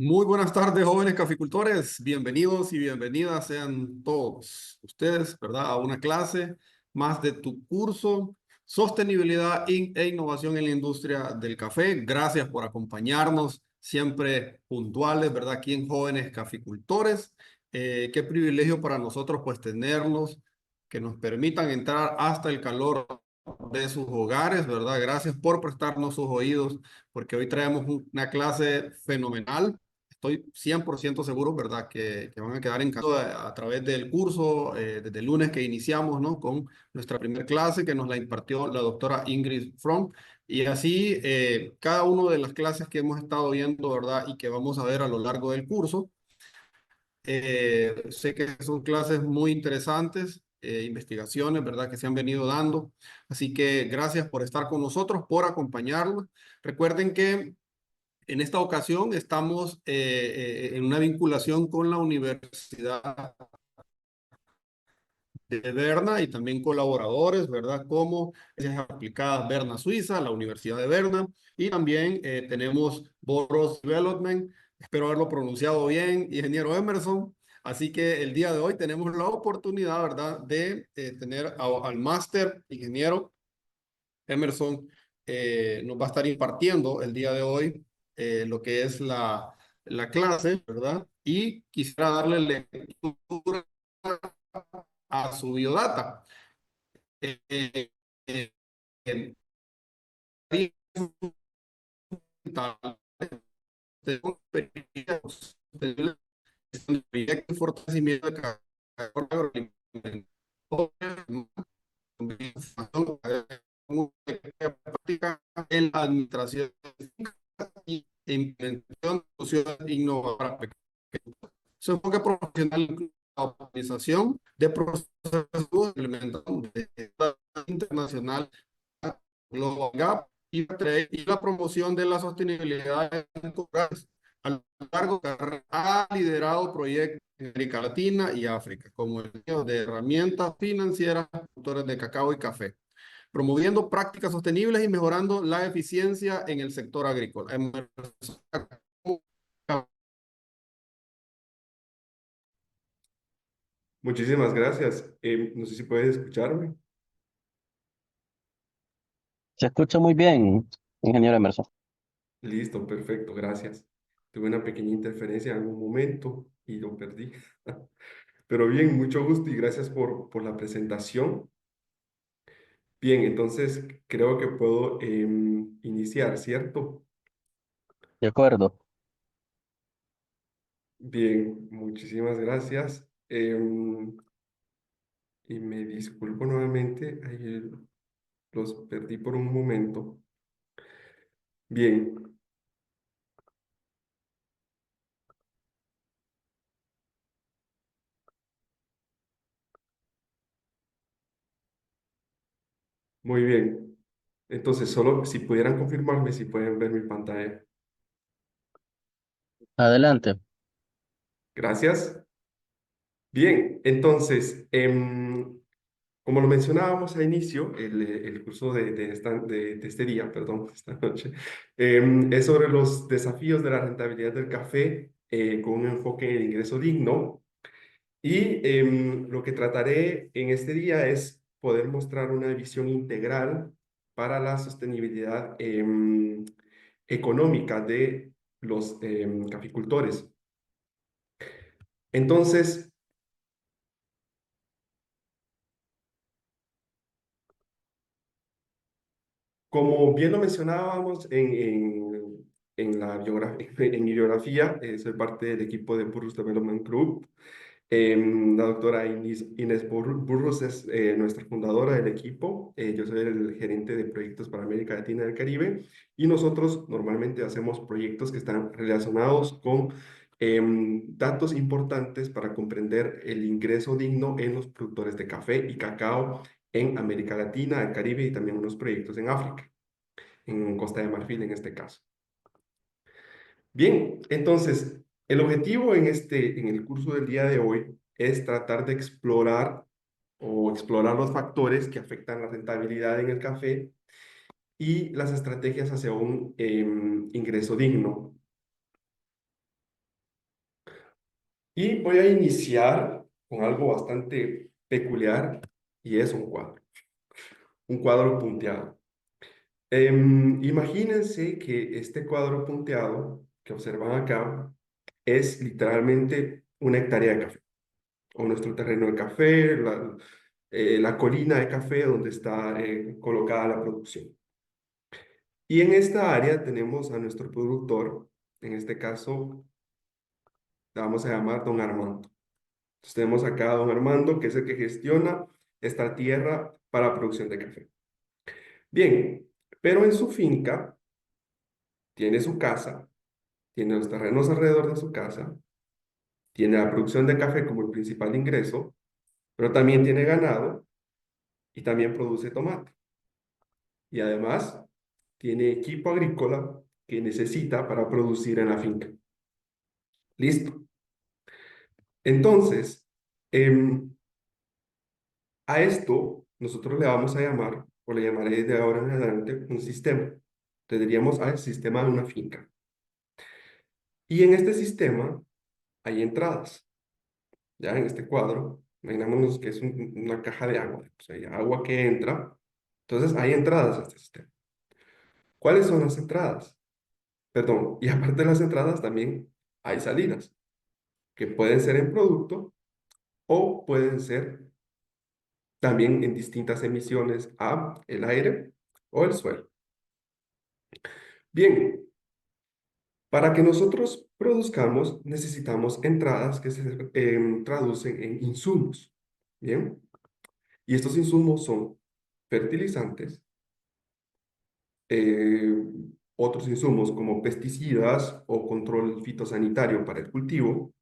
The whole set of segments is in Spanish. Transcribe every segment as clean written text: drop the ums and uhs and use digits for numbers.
Muy buenas tardes, jóvenes caficultores. Bienvenidos y bienvenidas sean todos ustedes, ¿verdad? A una clase más de tu curso Sostenibilidad e Innovación en la Industria del Café. Gracias por acompañarnos, siempre puntuales, ¿verdad? Aquí en Jóvenes Caficultores. Qué privilegio para nosotros, pues, tenerlos, que nos permitan entrar hasta el calor de sus hogares, ¿verdad? Gracias por prestarnos sus oídos, porque hoy traemos una clase fenomenal. Estoy 100% seguro, ¿verdad? Que van a quedar encantados a través del curso, desde el lunes que iniciamos, ¿no? Con nuestra primera clase que nos la impartió la doctora Ingrid Fromm. Y así, cada una de las clases que hemos estado viendo, ¿verdad? Y que vamos a ver a lo largo del curso. Sé que son clases muy interesantes, investigaciones, ¿verdad? Que se han venido dando. Así que gracias por estar con nosotros, por acompañarnos. Recuerden que en esta ocasión estamos en una vinculación con la Universidad de Berna y también colaboradores, ¿verdad? Como Ciencias Aplicadas Berna Suiza, la Universidad de Berna, y también tenemos Boros Development, espero haberlo pronunciado bien, ingeniero Emerson. Así que el día de hoy tenemos la oportunidad, ¿verdad?, de tener al máster ingeniero Emerson. Nos va a estar impartiendo el día de hoy lo que es la clase, ¿verdad? Y quisiera darle lectura a su biodata. Eh, eh, eh, eh, de fortalecimiento de práctica en la administración y implementación de soluciones innovadoras. Su enfoque profesional incluye la optimización de procesos de implementación de internacional Global Gap y la promoción de la sostenibilidad en lugares. A lo largo de la carrera ha liderado proyectos en América Latina y África, como el de herramientas financieras para productores de cacao y café, promoviendo prácticas sostenibles y mejorando la eficiencia en el sector agrícola. Muchísimas gracias. No sé si puedes escucharme. Se escucha muy bien, ingeniero Emerson. Listo, perfecto, gracias. Tuve una pequeña interferencia en algún momento y lo perdí. Pero bien, mucho gusto y gracias por la presentación. Bien, entonces creo que puedo iniciar, ¿cierto? De acuerdo. Bien, muchísimas gracias. Y me disculpo nuevamente, ahí los perdí por un momento. Bien, muy bien. Entonces, solo si pudieran confirmarme si pueden ver mi pantalla. Adelante. Gracias. Bien, entonces, como lo mencionábamos al inicio, el curso de este día, perdón, esta noche, es sobre los desafíos de la rentabilidad del café con un enfoque en el ingreso digno. Y lo que trataré en este día es poder mostrar una visión integral para la sostenibilidad económica de los caficultores. Entonces, como bien lo mencionábamos en la en mi biografía, soy parte del equipo de Burrus Development Group. La doctora Inés Burrus es nuestra fundadora del equipo. Yo soy el gerente de proyectos para América Latina y el Caribe. Y nosotros normalmente hacemos proyectos que están relacionados con datos importantes para comprender el ingreso digno en los productores de café y cacao en América Latina, el Caribe y también unos proyectos en África, en Costa de Marfil en este caso. Bien, entonces, el objetivo en el curso del día de hoy es tratar de explorar los factores que afectan la rentabilidad en el café y las estrategias hacia un ingreso digno. Y voy a iniciar con algo bastante peculiar y es un cuadro punteado. Imagínense que este cuadro punteado que observan acá es literalmente una hectárea de café, o nuestro terreno de café, la colina de café donde está colocada la producción. Y en esta área tenemos a nuestro productor, en este caso le vamos a llamar Don Armando. Entonces tenemos acá a Don Armando, que es el que gestiona esta tierra para la producción de café. Bien, pero en su finca tiene su casa, tiene los terrenos alrededor de su casa, tiene la producción de café como el principal ingreso, pero también tiene ganado y también produce tomate. Y además tiene equipo agrícola que necesita para producir en la finca. Listo. Entonces, a esto nosotros le vamos a llamar, o le llamaré de ahora en adelante, un sistema. Le diríamos al sistema de una finca. Y en este sistema hay entradas. Ya en este cuadro, imaginémonos que es una caja de agua. O sea, hay agua que entra. Entonces hay entradas a este sistema. ¿Cuáles son las entradas? Perdón, y aparte de las entradas también hay salidas, que pueden ser en producto o pueden ser también en distintas emisiones a el aire o el suelo. Bien, para que nosotros produzcamos necesitamos entradas que se traducen en insumos. Bien, y estos insumos son fertilizantes, eh, otros insumos como pesticidas o control fitosanitario para el cultivo.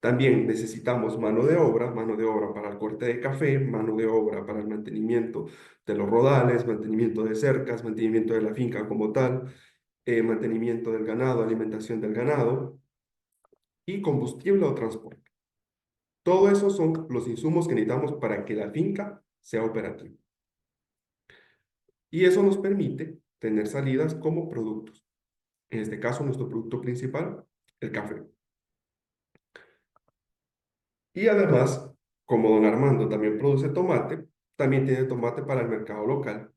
También necesitamos mano de obra para el corte de café, mano de obra para el mantenimiento de los rodales, mantenimiento de cercas, mantenimiento de la finca como tal, mantenimiento del ganado, alimentación del ganado y combustible o transporte. Todo eso son los insumos que necesitamos para que la finca sea operativa. Y eso nos permite tener salidas como productos. En este caso, nuestro producto principal, el café. Y además, como don Armando también produce tomate, también tiene tomate para el mercado local.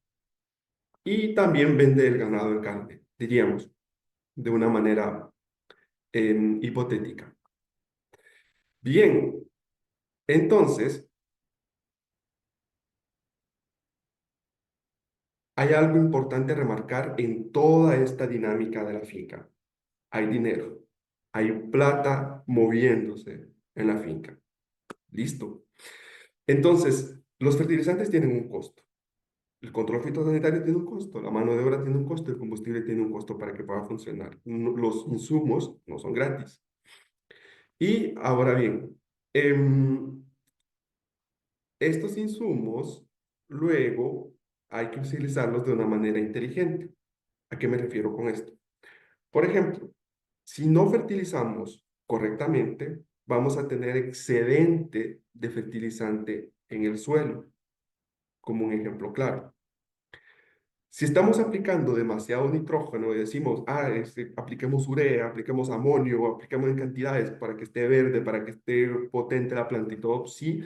Y también vende el ganado en carne, diríamos, de una manera hipotética. Bien, entonces, hay algo importante a remarcar en toda esta dinámica de la finca. Hay dinero, hay plata moviéndose en la finca. Listo. Entonces, los fertilizantes tienen un costo. El control fitosanitario tiene un costo, la mano de obra tiene un costo, el combustible tiene un costo para que pueda funcionar. Los insumos no son gratis. Y ahora bien, estos insumos luego hay que utilizarlos de una manera inteligente. ¿A qué me refiero con esto? Por ejemplo, si no fertilizamos correctamente, vamos a tener excedente de fertilizante en el suelo, como un ejemplo claro. Si estamos aplicando demasiado nitrógeno y decimos, apliquemos urea, apliquemos amonio, apliquemos en cantidades para que esté verde, para que esté potente la planta y todo, sí,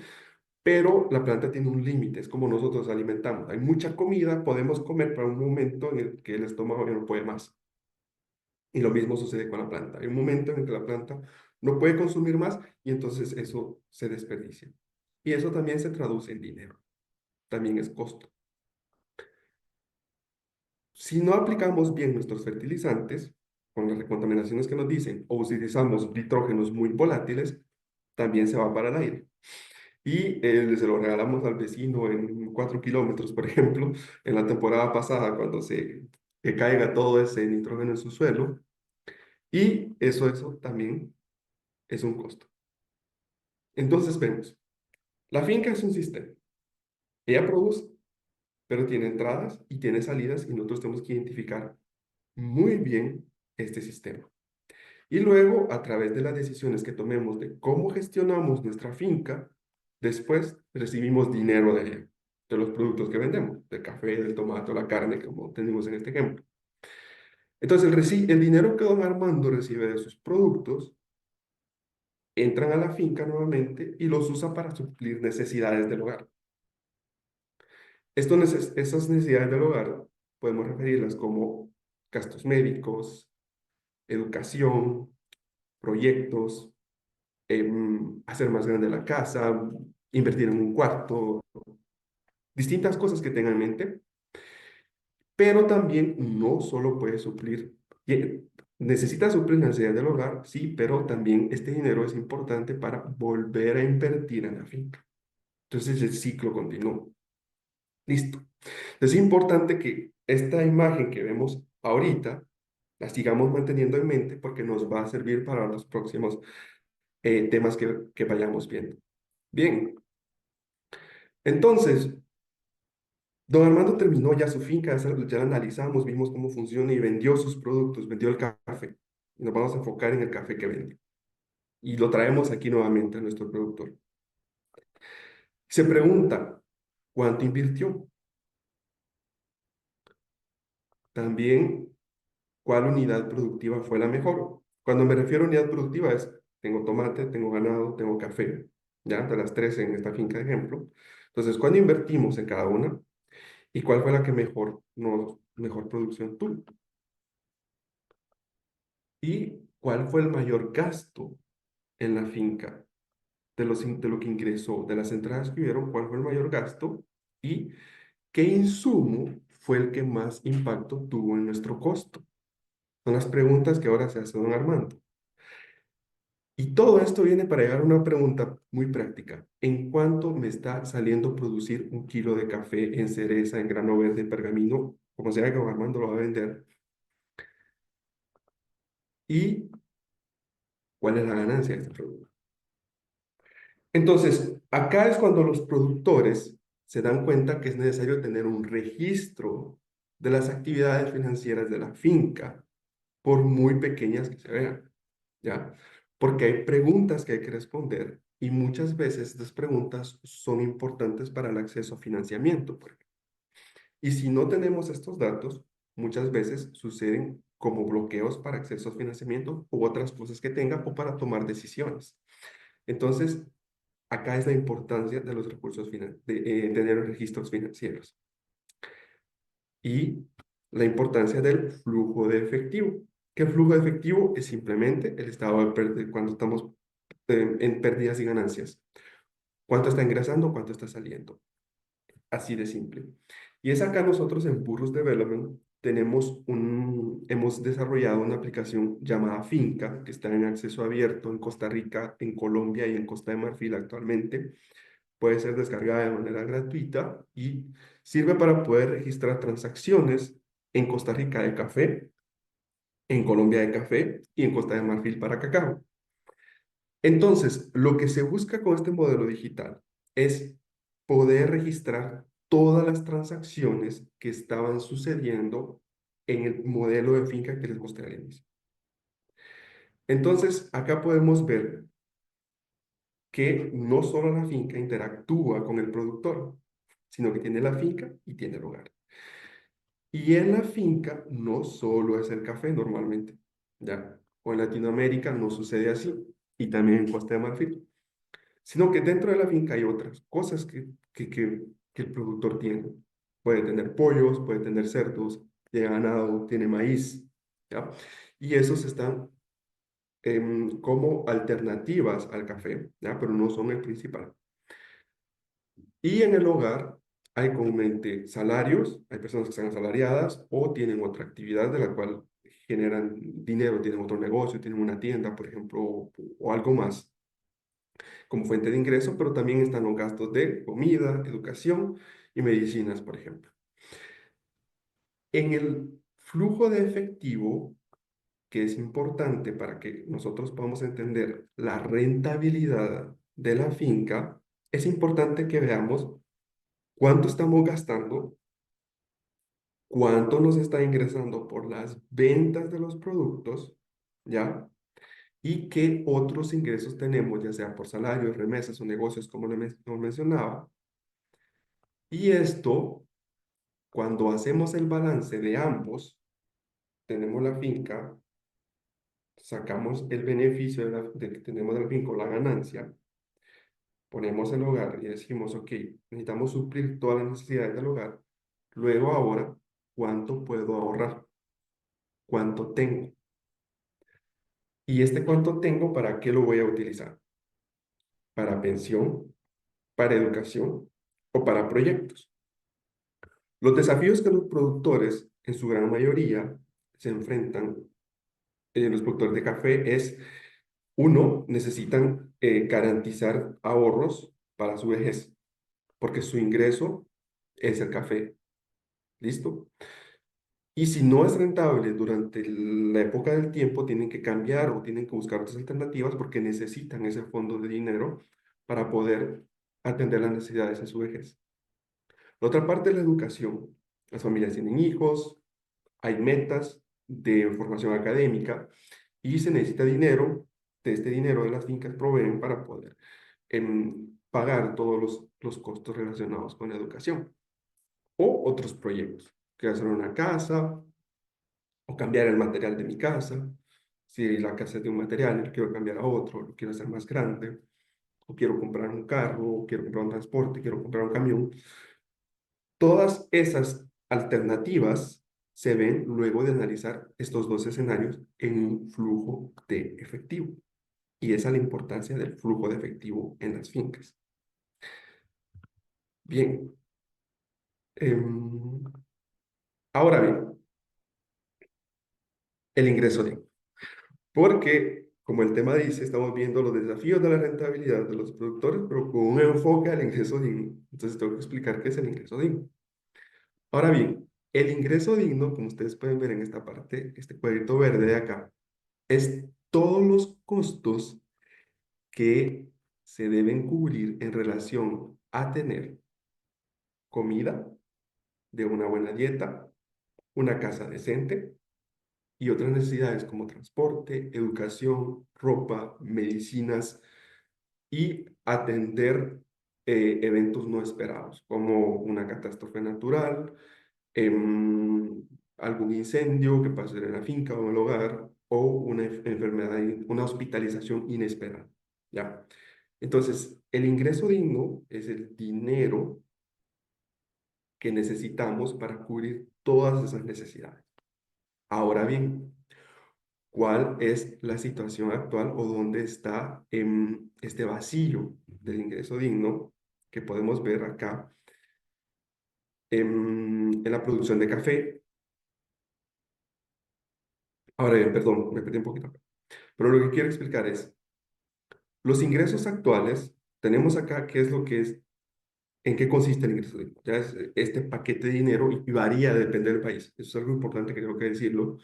pero la planta tiene un límite, es como nosotros alimentamos. Hay mucha comida, podemos comer para un momento en el que el estómago ya no puede más. Y lo mismo sucede con la planta. Hay un momento en el que la planta no puede consumir más y entonces eso se desperdicia. Y eso también se traduce en dinero, también es costo. Si no aplicamos bien nuestros fertilizantes, con las contaminaciones que nos dicen, o utilizamos nitrógenos muy volátiles, también se va para el aire. Y se lo regalamos al vecino en 4 kilómetros, por ejemplo, en la temporada pasada, cuando que caiga todo ese nitrógeno en su suelo. Y eso también es un costo. Entonces vemos, la finca es un sistema. Ella produce, pero tiene entradas y tiene salidas y nosotros tenemos que identificar muy bien este sistema. Y luego, a través de las decisiones que tomemos de cómo gestionamos nuestra finca, después recibimos dinero de ella, de los productos que vendemos, del café, del tomate, la carne, como tenemos en este ejemplo. Entonces, el dinero que don Armando recibe de sus productos entran a la finca nuevamente y los usa para suplir necesidades del hogar. Esas necesidades del hogar podemos referirlas como gastos médicos, educación, proyectos, hacer más grande la casa, invertir en un cuarto, distintas cosas que tengan en mente, pero también no solo puede suplir, necesita suplir las necesidades del hogar, sí, pero también este dinero es importante para volver a invertir en la finca. Entonces el ciclo continúa. Listo. Es importante que esta imagen que vemos ahorita la sigamos manteniendo en mente porque nos va a servir para los próximos temas que vayamos viendo. Bien, entonces, don Armando terminó ya su finca, ya la analizamos, vimos cómo funciona y vendió sus productos, vendió el café. Nos vamos a enfocar en el café que vende. Y lo traemos aquí nuevamente a nuestro productor. Se pregunta, ¿cuánto invirtió? También, ¿cuál unidad productiva fue la mejor? Cuando me refiero a unidad productiva es, tengo tomate, tengo ganado, tengo café, ¿ya? De las tres en esta finca de ejemplo. Entonces, ¿cuándo invertimos en cada una? ¿Y cuál fue la que mejor producción tuvo? ¿Y cuál fue el mayor gasto en la finca de lo que ingresó, de las entradas que hubieron, cuál fue el mayor gasto y qué insumo fue el que más impacto tuvo en nuestro costo? Son las preguntas que ahora se hace don Armando. Y todo esto viene para llegar a una pregunta muy práctica. ¿En cuánto me está saliendo producir un kilo de café en cereza, en grano verde, en pergamino, como sea que don Armando lo va a vender? ¿Y cuál es la ganancia de este producto? Entonces, acá es cuando los productores se dan cuenta que es necesario tener un registro de las actividades financieras de la finca, por muy pequeñas que se vean, ¿ya? Porque hay preguntas que hay que responder y muchas veces estas preguntas son importantes para el acceso a financiamiento, por ejemplo. Y si no tenemos estos datos, muchas veces suceden como bloqueos para acceso a financiamiento u otras cosas que tenga o para tomar decisiones. Entonces, acá es la importancia de los recursos de tener registros financieros y la importancia del flujo de efectivo. Que el flujo de efectivo es simplemente el estado de pérdida cuando estamos en pérdidas y ganancias. ¿Cuánto está ingresando? ¿Cuánto está saliendo? Así de simple. Y es acá nosotros en Burrus Development hemos desarrollado una aplicación llamada Finca, que está en acceso abierto en Costa Rica, en Colombia y en Costa de Marfil actualmente. Puede ser descargada de manera gratuita y sirve para poder registrar transacciones en Costa Rica de café, en Colombia de café y en Costa de Marfil para cacao. Entonces, lo que se busca con este modelo digital es poder registrar todas las transacciones que estaban sucediendo en el modelo de finca que les mostré al inicio. Entonces, acá podemos ver que no solo la finca interactúa con el productor, sino que tiene la finca y tiene el hogar. Y en la finca no solo es el café normalmente, ¿ya? O en Latinoamérica no sucede así, y también en Costa de Marfil, sino que dentro de la finca hay otras cosas que el productor tiene. Puede tener pollos, puede tener cerdos, tiene ganado, tiene maíz, ¿ya? Y esos están como alternativas al café, ¿ya? Pero no son el principal. Y en el hogar hay comúnmente salarios, hay personas que están asalariadas o tienen otra actividad de la cual generan dinero, tienen otro negocio, tienen una tienda, por ejemplo, o algo más como fuente de ingreso, pero también están los gastos de comida, educación y medicinas, por ejemplo. En el flujo de efectivo, que es importante para que nosotros podamos entender la rentabilidad de la finca, es importante que veamos cuánto estamos gastando, cuánto nos está ingresando por las ventas de los productos, ¿ya? Y qué otros ingresos tenemos, ya sea por salarios, remesas o negocios, como lo mencionaba. Y esto, cuando hacemos el balance de ambos, tenemos la finca sacamos el beneficio de que tenemos del finca, la ganancia, ponemos el hogar y decimos, ok, necesitamos suplir todas las necesidades del hogar. Luego ahora, ¿cuánto puedo ahorrar? ¿Cuánto tengo? Y este cuánto tengo, ¿para qué lo voy a utilizar? ¿Para pensión, para educación o para proyectos? Los desafíos que los productores, en su gran mayoría, se enfrentan, los productores de café, es, uno, necesitan garantizar ahorros para su vejez, porque su ingreso es el café. ¿Listo? Y si no es rentable durante la época del tiempo, tienen que cambiar o tienen que buscar otras alternativas porque necesitan ese fondo de dinero para poder atender las necesidades en su vejez. La otra parte es la educación. Las familias tienen hijos, hay metas de formación académica y se necesita dinero. De este dinero de las fincas proveen para poder pagar todos los costos relacionados con la educación o otros proyectos. Quiero hacer una casa o cambiar el material de mi casa. Si la casa es de un material, lo quiero cambiar a otro, lo quiero hacer más grande, o quiero comprar un carro, o quiero comprar un transporte, quiero comprar un camión. Todas esas alternativas se ven luego de analizar estos dos escenarios en un flujo de efectivo. Y esa es la importancia del flujo de efectivo en las fincas. Bien. Ahora bien, el ingreso de porque, como el tema dice, estamos viendo los desafíos de la rentabilidad de los productores, pero con un enfoque al ingreso digno. Entonces, tengo que explicar qué es el ingreso digno. Ahora bien, el ingreso digno, como ustedes pueden ver en esta parte, este cuadrito verde de acá, es todos los costos que se deben cubrir en relación a tener comida, de una buena dieta, una casa decente y otras necesidades como transporte, educación, ropa, medicinas y atender eventos no esperados, como una catástrofe natural, algún incendio que pase en la finca o en el hogar, o una enfermedad, una hospitalización inesperada. ¿Ya? Entonces, el ingreso digno es el dinero que necesitamos para cubrir todas esas necesidades. Ahora bien, ¿cuál es la situación actual o dónde está este vacío del ingreso digno que podemos ver acá en la producción de café? Ahora bien, perdón, me perdí un poquito acá. Pero lo que quiero explicar es, los ingresos actuales, tenemos acá qué es lo que es, en qué consiste el ingreso digno. Ya es este paquete de dinero y varía, depende del país. Eso es algo importante que tengo que decirlo.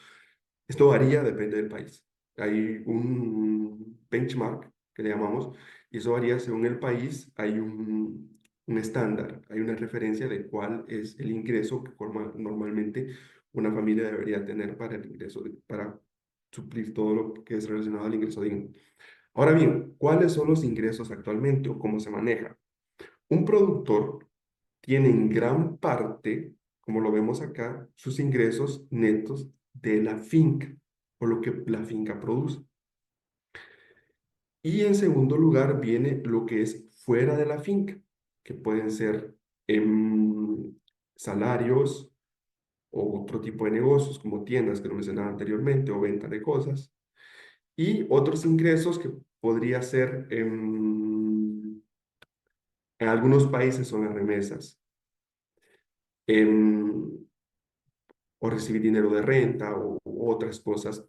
Esto varía, depende del país. Hay un benchmark que le llamamos, y eso varía según el país. Hay un estándar, hay una referencia de cuál es el ingreso que normalmente una familia debería tener para el ingreso, para suplir todo lo que es relacionado al ingreso digno. Ahora bien, ¿cuáles son los ingresos actualmente o cómo se maneja? Un productor tiene en gran parte, como lo vemos acá, sus ingresos netos de la finca, o lo que la finca produce. Y en segundo lugar viene lo que es fuera de la finca, que pueden ser salarios o otro tipo de negocios como tiendas que lo mencionaba anteriormente o venta de cosas. Y otros ingresos que podría ser en algunos países son las remesas. em, o recibir dinero de renta o otras cosas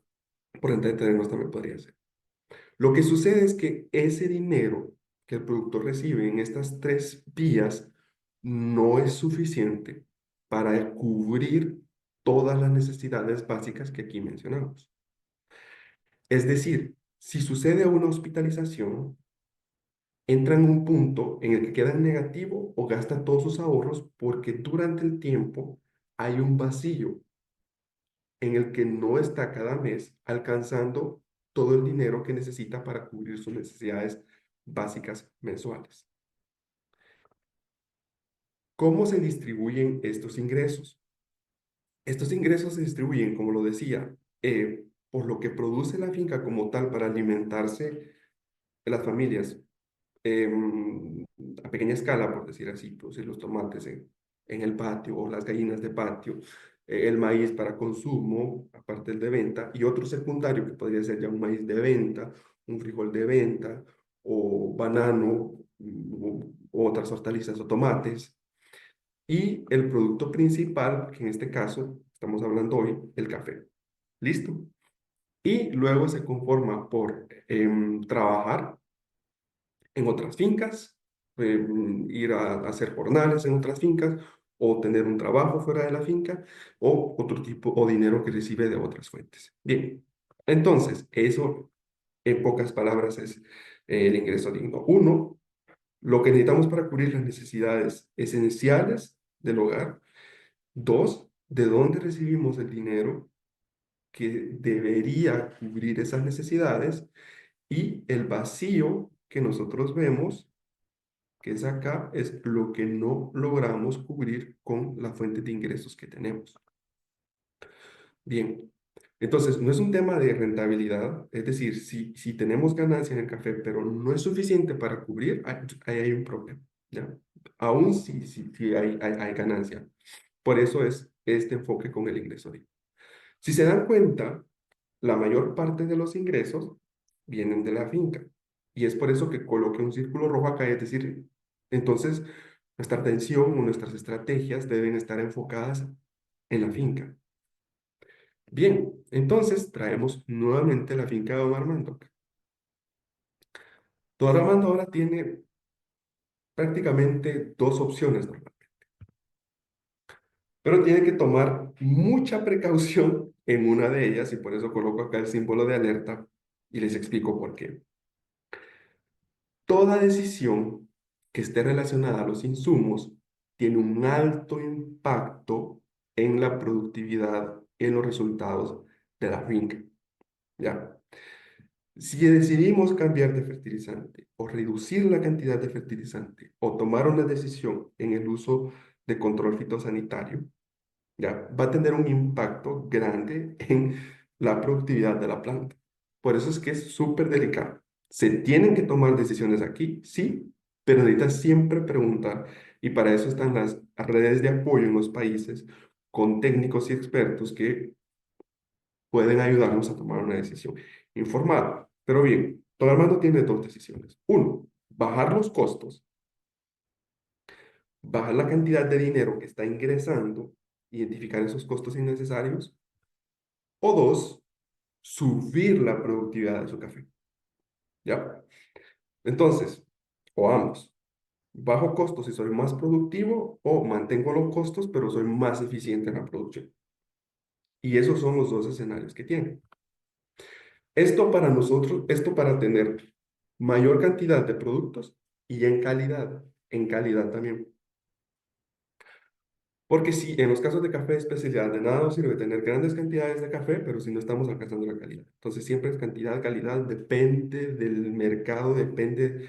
por entretenernos también podría ser. Lo que sucede es que ese dinero que el productor recibe en estas tres vías no es suficiente para cubrir todas las necesidades básicas que aquí mencionamos. Es decir, si sucede una hospitalización, entra en un punto en el que queda en negativo o gasta todos sus ahorros porque durante el tiempo hay un vacío en el que no está cada mes alcanzando todo el dinero que necesita para cubrir sus necesidades básicas mensuales. ¿Cómo se distribuyen estos ingresos? Estos ingresos se distribuyen, como lo decía, por lo que produce la finca como tal para alimentarse de las familias a pequeña escala, por decir así, producir los tomates en el patio o las gallinas de patio, el maíz para consumo, aparte el de venta, y otro secundario que podría ser ya un maíz de venta, un frijol de venta, o banano, u otras hortalizas o tomates, y el producto principal, que en este caso estamos hablando hoy, el café. ¿Listo? Y luego se conforma por trabajar en otras fincas, ir a hacer jornales en otras fincas o tener un trabajo fuera de la finca o otro tipo o dinero que recibe de otras fuentes. Bien, entonces eso en pocas palabras es el ingreso digno. Uno, lo que necesitamos para cubrir las necesidades esenciales del hogar. Dos, de dónde recibimos el dinero que debería cubrir esas necesidades y el vacío que nosotros vemos que es acá, es lo que no logramos cubrir con la fuente de ingresos que tenemos. Bien, entonces no es un tema de rentabilidad, es decir, si tenemos ganancia en el café, pero no es suficiente para cubrir, ahí hay un problema, ¿ya? Aún si hay ganancia. Por eso es este enfoque con el ingreso libre. Si se dan cuenta, la mayor parte de los ingresos vienen de la finca. Y es por eso que coloqué un círculo rojo acá, es decir, entonces nuestra atención o nuestras estrategias deben estar enfocadas en la finca. Bien, entonces traemos nuevamente la finca de Don Armando. Don Armando ahora tiene prácticamente dos opciones normalmente, pero tiene que tomar mucha precaución en una de ellas y por eso coloco acá el símbolo de alerta y les explico por qué. Toda decisión que esté relacionada a los insumos tiene un alto impacto en la productividad, en los resultados de la finca. ¿Ya? Si decidimos cambiar de fertilizante o reducir la cantidad de fertilizante o tomar una decisión en el uso de control fitosanitario, ¿ya? Va a tener un impacto grande en la productividad de la planta. Por eso es que es súper delicado. Se tienen que tomar decisiones aquí, sí, pero necesitas siempre preguntar. Y para eso están las redes de apoyo en los países con técnicos y expertos que pueden ayudarnos a tomar una decisión informada. Pero bien, todo Armando tiene dos decisiones. Uno, bajar los costos, bajar la cantidad de dinero que está ingresando, identificar esos costos innecesarios. O dos, subir la productividad de su café. ¿Ya? Entonces, o ambos. Bajo costos y soy más productivo o mantengo los costos pero soy más eficiente en la producción. Y esos son los dos escenarios que tiene. Esto para nosotros, esto para tener mayor cantidad de productos y en calidad también. Porque si en los casos de café de especialidad de nada nos sirve tener grandes cantidades de café, pero si no estamos alcanzando la calidad. Entonces siempre es cantidad, calidad, depende del mercado, depende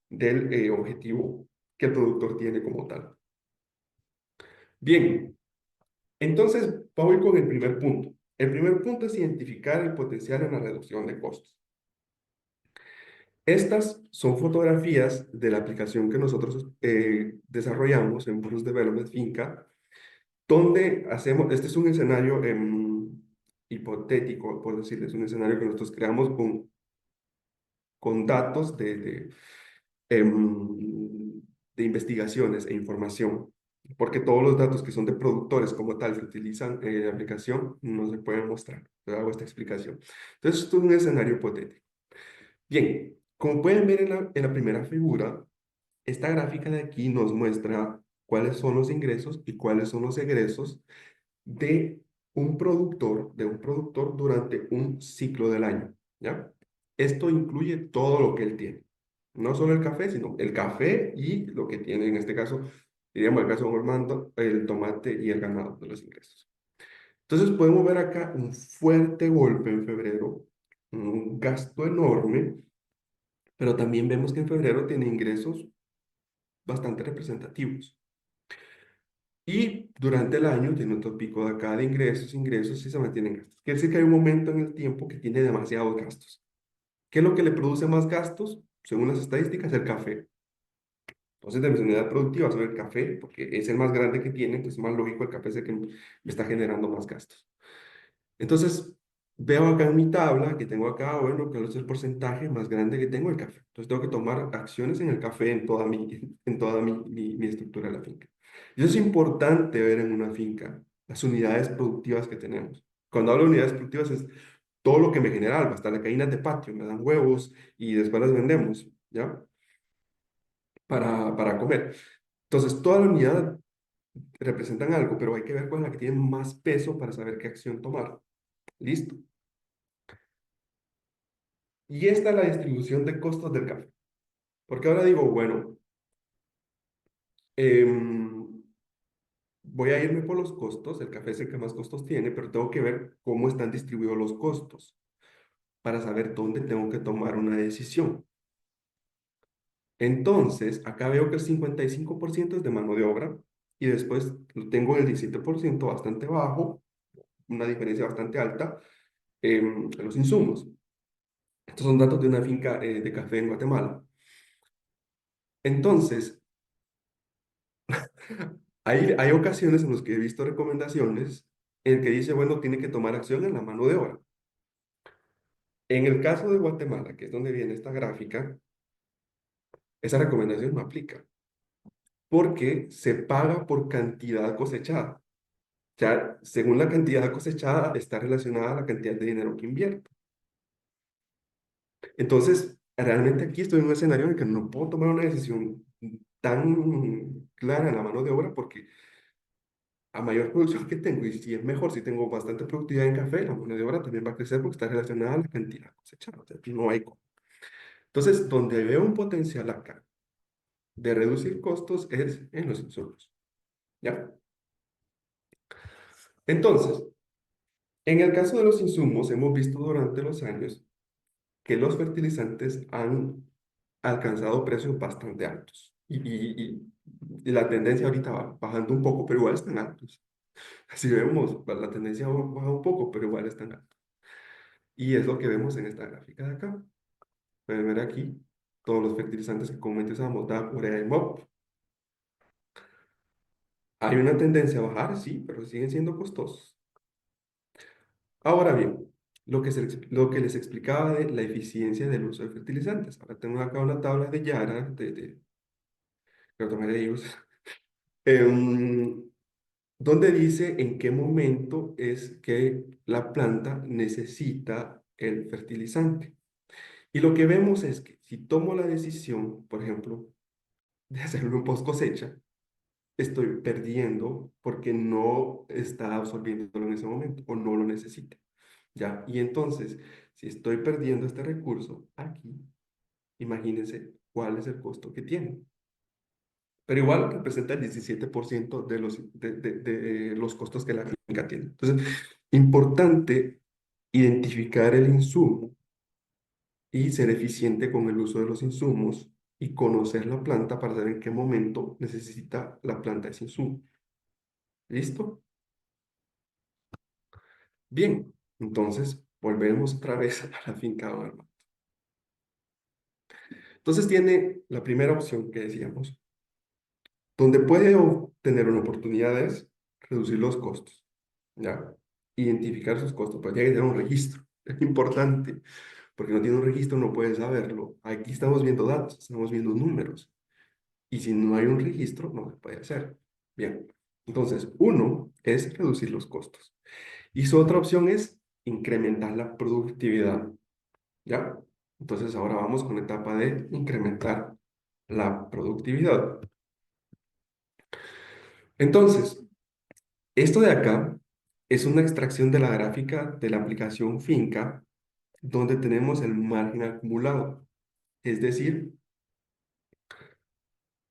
del objetivo que el productor tiene como tal. Bien, entonces voy con el primer punto. El primer punto es identificar el potencial en la reducción de costos. Estas son fotografías de la aplicación que nosotros desarrollamos en Burros Development Finca, donde hacemos, este es un escenario hipotético, por decirles, un escenario que nosotros creamos con datos de investigaciones e información, porque todos los datos que son de productores como tal que utilizan la aplicación no se pueden mostrar. Yo hago esta explicación. Entonces, esto es un escenario hipotético. Bien, como pueden ver en la primera figura, esta gráfica de aquí nos muestra cuáles son los ingresos y cuáles son los egresos de de un productor durante un ciclo del año, ¿ya? Esto incluye todo lo que él tiene, no solo el café, sino el café y lo que tiene, en este caso, diríamos el caso de Armando, el tomate y el ganado de los ingresos. Entonces podemos ver acá un fuerte golpe en febrero, un gasto enorme, pero también vemos que en febrero tiene ingresos bastante representativos. Y durante el año tiene otro pico de acá de ingresos y se mantienen gastos. Quiere decir que hay un momento en el tiempo que tiene demasiados gastos. ¿Qué es lo que le produce más gastos? Según las estadísticas, el café. Entonces, de mi unidad productiva sobre el café, porque es el más grande que tiene, entonces es más lógico el café es el que me está generando más gastos. Entonces, veo acá en mi tabla que tengo acá, bueno, que es el porcentaje más grande que tengo el café. Entonces, tengo que tomar acciones en el café en toda mi estructura de la finca. Y eso es importante ver en una finca, las unidades productivas que tenemos. Cuando hablo de unidades productivas es todo lo que me genera algo, hasta las gallinas de patio, me dan huevos y después las vendemos, ¿ya? Para comer. Entonces, toda la unidad representan algo, pero hay que ver cuál es la que tiene más peso para saber qué acción tomar. Listo. Y esta es la distribución de costos del café. Porque ahora digo, bueno, em, voy a irme por los costos, el café es el que más costos tiene, pero tengo que ver cómo están distribuidos los costos para saber dónde tengo que tomar una decisión. Entonces, acá veo que el 55% es de mano de obra y después lo tengo en el 17% bastante bajo, una diferencia bastante alta en los insumos. Estos son datos de una finca de café en Guatemala. Entonces, hay ocasiones en las que he visto recomendaciones en que dice, bueno, tiene que tomar acción en la mano de obra. En el caso de Guatemala, que es donde viene esta gráfica, esa recomendación no aplica, porque se paga por cantidad cosechada. Ya, según la cantidad cosechada, está relacionada a la cantidad de dinero que invierto. Entonces, realmente aquí estoy en un escenario en el que no puedo tomar una decisión tan clara en la mano de obra porque a mayor producción que tengo, y si es mejor, si tengo bastante productividad en café, la mano de obra también va a crecer porque está relacionada a la cantidad cosechada. O sea, no hay cómo. Entonces, donde veo un potencial acá de reducir costos es en los insumos. ¿Ya? Entonces, en el caso de los insumos, hemos visto durante los años que los fertilizantes han alcanzado precios bastante altos. Y la tendencia ahorita va bajando un poco, pero igual están altos. Si vemos, la tendencia baja un poco, pero igual están altos. Y es lo que vemos en esta gráfica de acá. Pueden ver aquí todos los fertilizantes que comúnmente usamos, DAP, urea y MOP. Hay una tendencia a bajar, sí, pero siguen siendo costosos. Ahora bien, lo que les explicaba de la eficiencia del uso de fertilizantes. Ahora tengo acá una tabla de Yara, que lo tomé de ellos, em, donde dice en qué momento es que la planta necesita el fertilizante. Y lo que vemos es que si tomo la decisión, por ejemplo, de hacerlo en post cosecha, estoy perdiendo porque no está absorbiéndolo en ese momento o no lo necesita. ¿Ya? Y entonces, si estoy perdiendo este recurso aquí, imagínense cuál es el costo que tiene. Pero igual representa el 17% de los costos que la finca tiene. Entonces, importante identificar el insumo y ser eficiente con el uso de los insumos y conocer la planta para saber en qué momento necesita la planta ese insumo. ¿Listo? Bien, entonces volvemos otra vez a la finca de Armando. Entonces tiene la primera opción que decíamos, donde puede obtener una oportunidad es reducir los costos, ¿ya? Identificar sus costos, pero tiene que tener un registro, es importante, porque no tiene un registro no puede saberlo. Aquí estamos viendo datos, estamos viendo números, y si no hay un registro, no se puede hacer. Bien, entonces, uno es reducir los costos. Y su otra opción es incrementar la productividad, ¿ya? Entonces, ahora vamos con la etapa de incrementar la productividad. Entonces, esto de acá es una extracción de la gráfica de la aplicación Finca, donde tenemos el margen acumulado, es decir,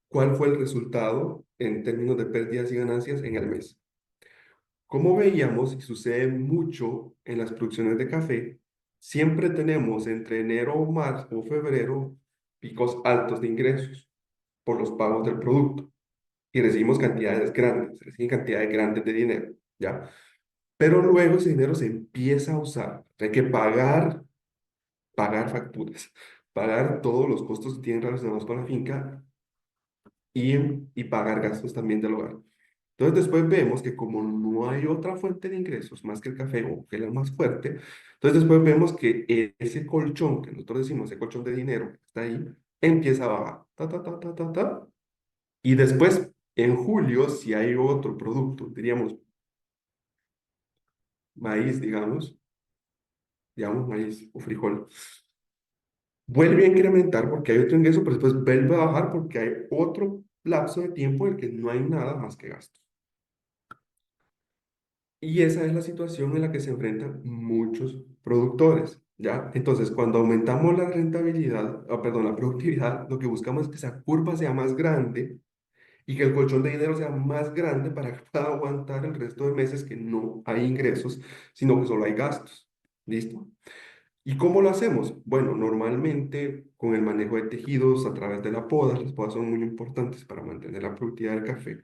cuál fue el resultado en términos de pérdidas y ganancias en el mes. Como veíamos, y sucede mucho en las producciones de café, siempre tenemos entre enero o marzo o febrero picos altos de ingresos por los pagos del producto. y recibimos reciben cantidades grandes de dinero, ¿ya? Pero luego ese dinero se empieza a usar. Hay que pagar facturas, pagar todos los costos que tienen relacionados con la finca y pagar gastos también del hogar. Entonces después vemos que como no hay otra fuente de ingresos más que el café o que es la más fuerte, entonces después vemos que ese colchón que nosotros decimos, ese colchón de dinero que está ahí, empieza a bajar. Ta, ta, ta, ta, ta, ta. Y después, en julio, si hay otro producto, diríamos maíz, digamos maíz o frijol, vuelve a incrementar porque hay otro ingreso, pero después vuelve a bajar porque hay otro lapso de tiempo en el que no hay nada más que gasto. Y esa es la situación en la que se enfrentan muchos productores, ¿ya? Entonces, cuando aumentamos la rentabilidad, perdón, la productividad, lo que buscamos es que esa curva sea más grande y que el colchón de dinero sea más grande para que pueda aguantar el resto de meses que no hay ingresos, sino que solo hay gastos. ¿Listo? ¿Y cómo lo hacemos? Bueno, normalmente con el manejo de tejidos a través de la poda, las podas son muy importantes para mantener la productividad del café,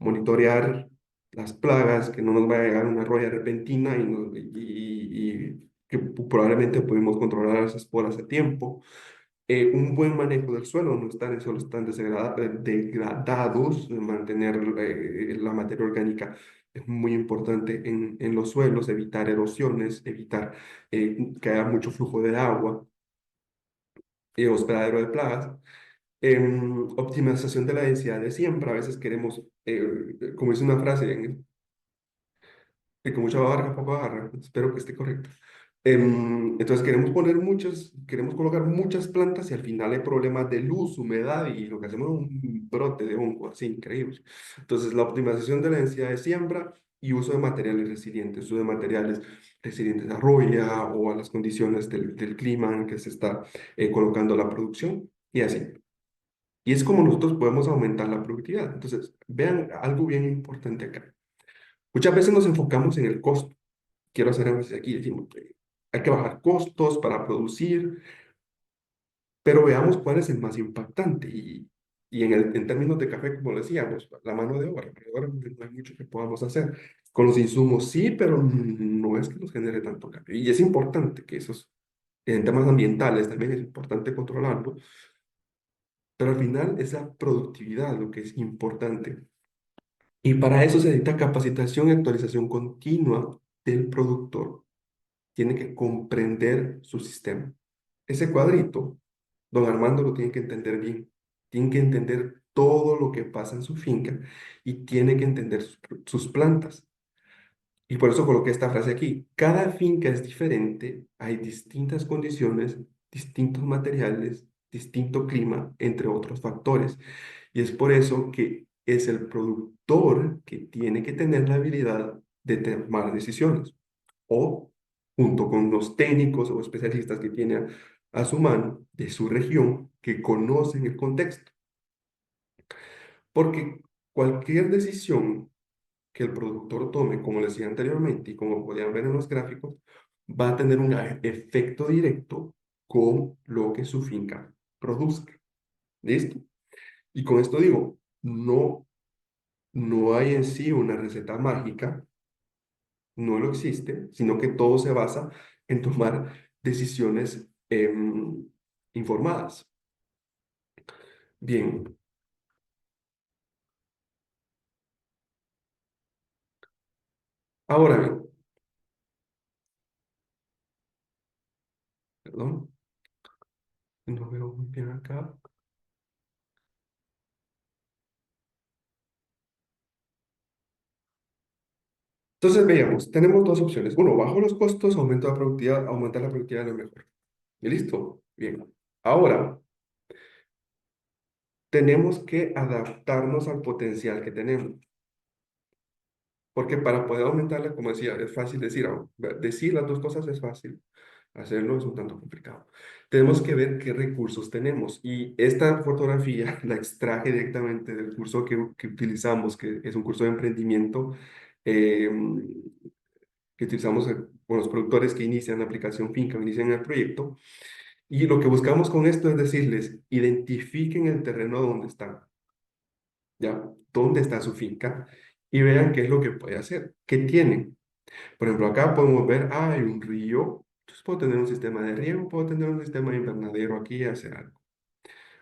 monitorear las plagas, que no nos vaya a llegar una roya repentina y que probablemente podemos controlar esas podas a tiempo. Un buen manejo del suelo, no estar en suelos tan degradados, mantener la materia orgánica es muy importante en los suelos, evitar erosiones, evitar que haya mucho flujo de agua, hospedadero de plagas. Optimización de la densidad de siembra, a veces queremos, como dice una frase de que mucha barra, poco agarra, espero que esté correcto. Entonces queremos colocar muchas plantas y al final hay problemas de luz, humedad y lo que hacemos es un brote de hongo, así increíble. Entonces la optimización de la densidad de siembra y uso de materiales resilientes, uso de materiales resilientes a roya o a las condiciones del clima en que se está colocando la producción y así. Y es como nosotros podemos aumentar la productividad. Entonces, vean algo bien importante acá. Muchas veces nos enfocamos en el costo. Quiero hacer énfasis aquí, decimos que hay que bajar costos para producir, pero veamos cuál es el más impactante. Y en términos de café, como decíamos, la mano de obra. Ahora no hay mucho que podamos hacer. Con los insumos sí, pero no es que nos genere tanto cambio. Y es importante que esos, en temas ambientales también es importante controlarlo, pero al final es la productividad lo que es importante. Y para eso se necesita capacitación y actualización continua del productor. Tiene que comprender su sistema. Ese cuadrito, don Armando lo tiene que entender bien. Tiene que entender todo lo que pasa en su finca y tiene que entender sus plantas. Y por eso coloqué esta frase aquí. Cada finca es diferente, hay distintas condiciones, distintos materiales, distinto clima, entre otros factores. Y es por eso que es el productor que tiene que tener la habilidad de tomar decisiones o junto con los técnicos o especialistas que tiene a su mano de su región que conocen el contexto. Porque cualquier decisión que el productor tome, como les decía anteriormente y como podían ver en los gráficos, va a tener un efecto directo con lo que su finca produzca. ¿Listo? Y con esto digo, no hay en sí una receta mágica, no lo existe, sino que todo se basa en tomar decisiones informadas. Bien, ahora bien, perdón, no veo muy bien acá. Entonces veamos, tenemos dos opciones. Uno, bajo los costos, aumento la productividad, aumentar la productividad de lo mejor. ¿Y listo? Bien. Ahora, tenemos que adaptarnos al potencial que tenemos. Porque para poder aumentarla, como decía, es fácil decir las dos cosas es fácil, hacerlo es un tanto complicado. Tenemos que ver qué recursos tenemos. Y esta fotografía la extraje directamente del curso que utilizamos, que es un curso de emprendimiento eh, que utilizamos con los productores que inician la aplicación Finca, inician el proyecto. Y lo que buscamos con esto es decirles, identifiquen el terreno donde están. ¿Ya? dónde está su finca y vean qué es lo que puede hacer, qué tienen. Por ejemplo, acá podemos ver, hay un río, entonces puedo tener un sistema de riego, puedo tener un sistema de invernadero aquí y hacer algo.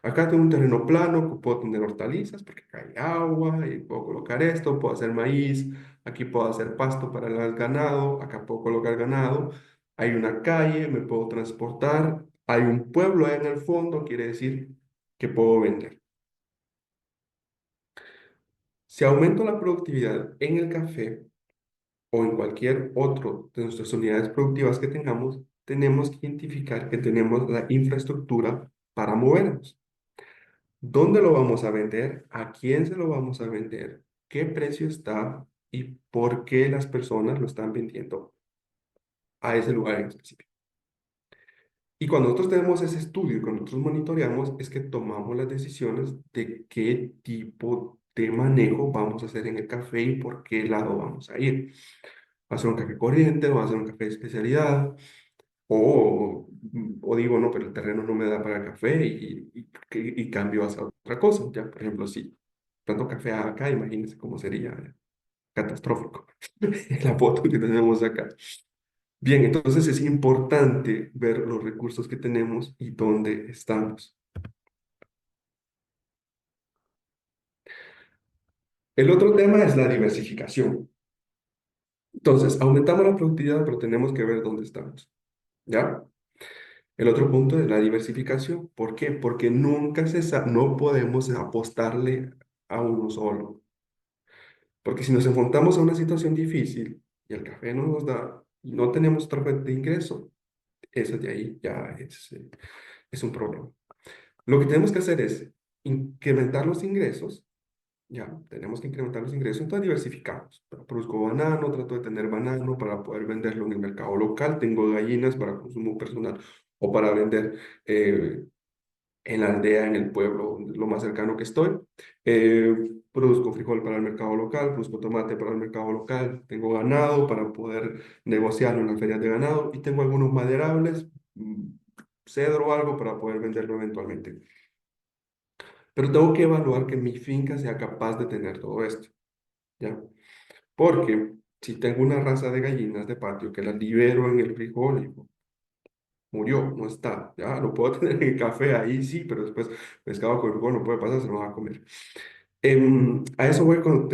Acá tengo un terreno plano, puedo tener hortalizas porque acá hay agua y puedo colocar esto, puedo hacer maíz, aquí puedo hacer pasto para el ganado, acá puedo colocar ganado, hay una calle, me puedo transportar, hay un pueblo ahí en el fondo, quiere decir que puedo vender. Si aumento la productividad en el café o en cualquier otro de nuestras unidades productivas que tengamos, tenemos que identificar que tenemos la infraestructura para movernos. ¿Dónde lo vamos a vender? ¿A quién se lo vamos a vender? ¿Qué precio está? ¿Y por qué las personas lo están vendiendo a ese lugar en específico? Y cuando nosotros tenemos ese estudio y cuando nosotros monitoreamos, es que tomamos las decisiones de qué tipo de manejo vamos a hacer en el café y por qué lado vamos a ir. ¿Va a ser un café corriente? ¿Va a ser un café de especialidad? O digo, no, pero el terreno no me da para el café y cambio hacia otra cosa. Ya, por ejemplo, si tanto café acá, imagínense cómo sería catastrófico la foto que tenemos acá. Bien, entonces es importante ver los recursos que tenemos y dónde estamos. El otro tema es la diversificación. Entonces, aumentamos la productividad, pero tenemos que ver dónde estamos. ¿Ya? El otro punto es la diversificación. ¿Por qué? Porque no podemos apostarle a uno solo. Porque si nos enfrentamos a una situación difícil y el café no nos da y no tenemos otra fuente de ingreso, eso de ahí ya es un problema. Lo que tenemos que hacer es incrementar los ingresos. Ya, tenemos que incrementar los ingresos, entonces diversificamos. Produzco banano, trato de tener banano para poder venderlo en el mercado local. Tengo gallinas para consumo personal o para vender en la aldea, en el pueblo, lo más cercano que estoy. Produzco frijol para el mercado local, produzco tomate para el mercado local. Tengo ganado para poder negociarlo en las ferias de ganado y tengo algunos maderables, cedro o algo para poder venderlo eventualmente. Pero tengo que evaluar que mi finca sea capaz de tener todo esto. ¿Ya? Porque si tengo una raza de gallinas de patio que las libero en el frijol y murió, no está, ya lo puedo tener en el café ahí sí, pero después pescado con frijol no puede pasar, se lo va a comer. A eso voy cuando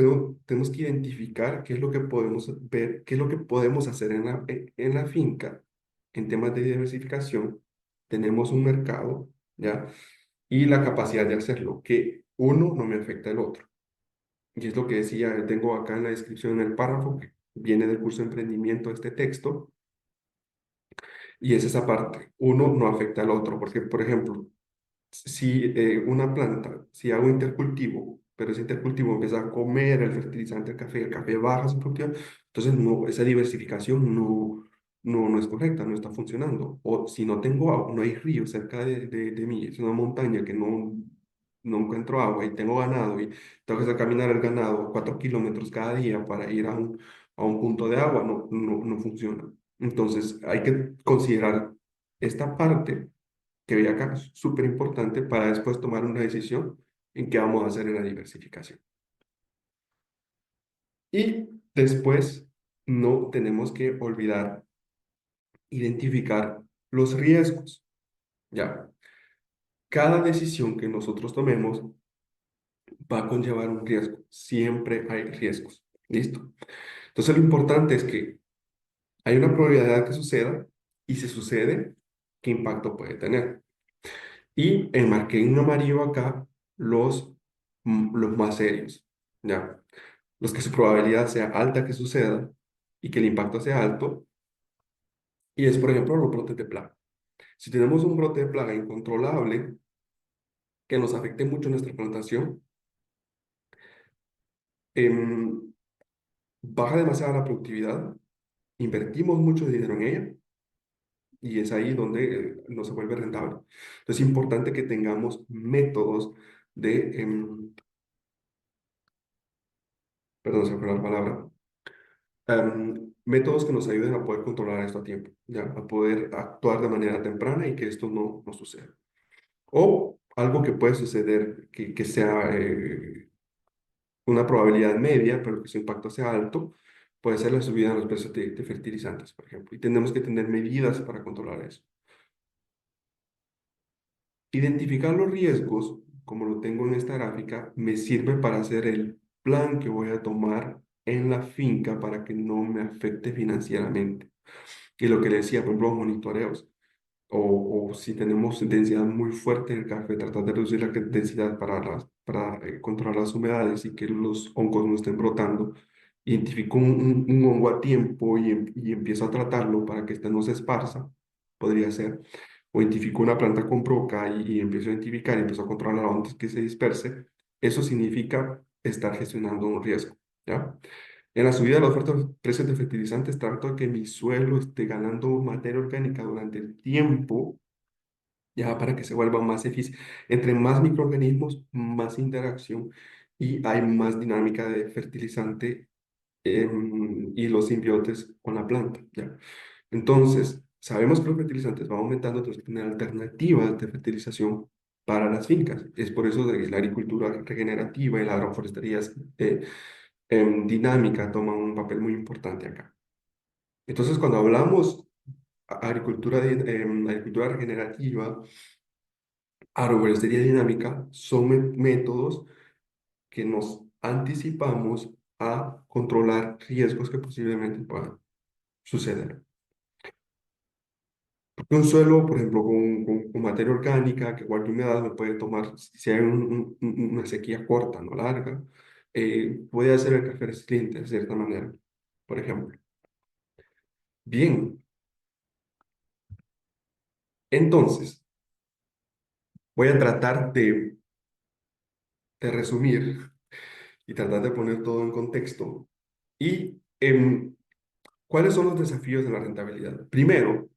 tenemos que identificar qué es lo que podemos ver, qué es lo que podemos hacer en la finca en temas de diversificación. Tenemos un mercado, ¿ya? Y la capacidad de hacerlo, que uno no me afecta al otro. Y es lo que decía, tengo acá en la descripción en el párrafo, que viene del curso de emprendimiento este texto, y es esa parte. Uno no afecta al otro, porque, por ejemplo, si una planta, si hago intercultivo, pero ese intercultivo empieza a comer el fertilizante del café, el café baja su productividad, entonces no, esa diversificación no es correcta, no está funcionando. O si no tengo agua, no hay río cerca de mí, es una montaña que no encuentro agua y tengo ganado y tengo que hacer caminar el ganado 4 kilómetros cada día para ir a un punto de agua, no funciona. Entonces hay que considerar esta parte que veía acá, súper importante para después tomar una decisión en qué vamos a hacer en la diversificación. Y después no tenemos que olvidar identificar los riesgos. Ya, cada decisión que nosotros tomemos va a conllevar un riesgo. Siempre hay riesgos. ¿Listo? Entonces lo importante es que hay una probabilidad de que suceda y si sucede, ¿qué impacto puede tener? Y enmarqué en amarillo acá los más serios, ¿ya? Los que su probabilidad sea alta que suceda y que el impacto sea alto. Y es, por ejemplo, los brotes de plaga. Si tenemos un brote de plaga incontrolable que nos afecte mucho nuestra plantación, em, baja demasiado la productividad, invertimos mucho dinero en ella y es ahí donde no se vuelve rentable. Entonces es importante que tengamos métodos de, perdón, se me fue la palabra, métodos que nos ayuden a poder controlar esto a tiempo, ¿ya? A poder actuar de manera temprana y que esto no suceda. O algo que puede suceder que sea una probabilidad media, pero que su impacto sea alto, puede ser la subida en los precios de fertilizantes, por ejemplo. Y tenemos que tener medidas para controlar eso. Identificar los riesgos, como lo tengo en esta gráfica, me sirve para hacer el plan que voy a tomar en la finca para que no me afecte financieramente. Y lo que le decía, por ejemplo, los monitoreos. O si tenemos densidad muy fuerte en el café, tratar de reducir la densidad para controlar las humedades y que los hongos no estén brotando. Identifico un hongo a tiempo y empiezo a tratarlo para que este no se esparza, podría ser. O identifico una planta con broca y empiezo a identificar y empiezo a controlarla antes que se disperse. Eso significa estar gestionando un riesgo, ¿ya? En la subida de los fuertes precios de fertilizantes, trato de que mi suelo esté ganando materia orgánica durante el tiempo, ya para que se vuelva más eficiente. Entre más microorganismos, más interacción y hay más dinámica de fertilizante y los simbiotes con la planta, ¿ya? Entonces, sabemos que los fertilizantes van aumentando, entonces hay que tener alternativas de fertilización para las fincas. Es por eso de que la agricultura regenerativa y la agroforestería dinámica toma un papel muy importante acá. Entonces, cuando hablamos agricultura regenerativa, agroforestería dinámica, son métodos que nos anticipamos a controlar riesgos que posiblemente puedan suceder. Porque un suelo, por ejemplo, con materia orgánica, que guarde humedad, me puede tomar, si hay una sequía corta, no larga, puede hacer el café resiliente de cierta manera, por ejemplo. Bien, entonces, voy a tratar de resumir y tratar de poner todo en contexto. Y ¿cuáles son los desafíos de la rentabilidad? Primero,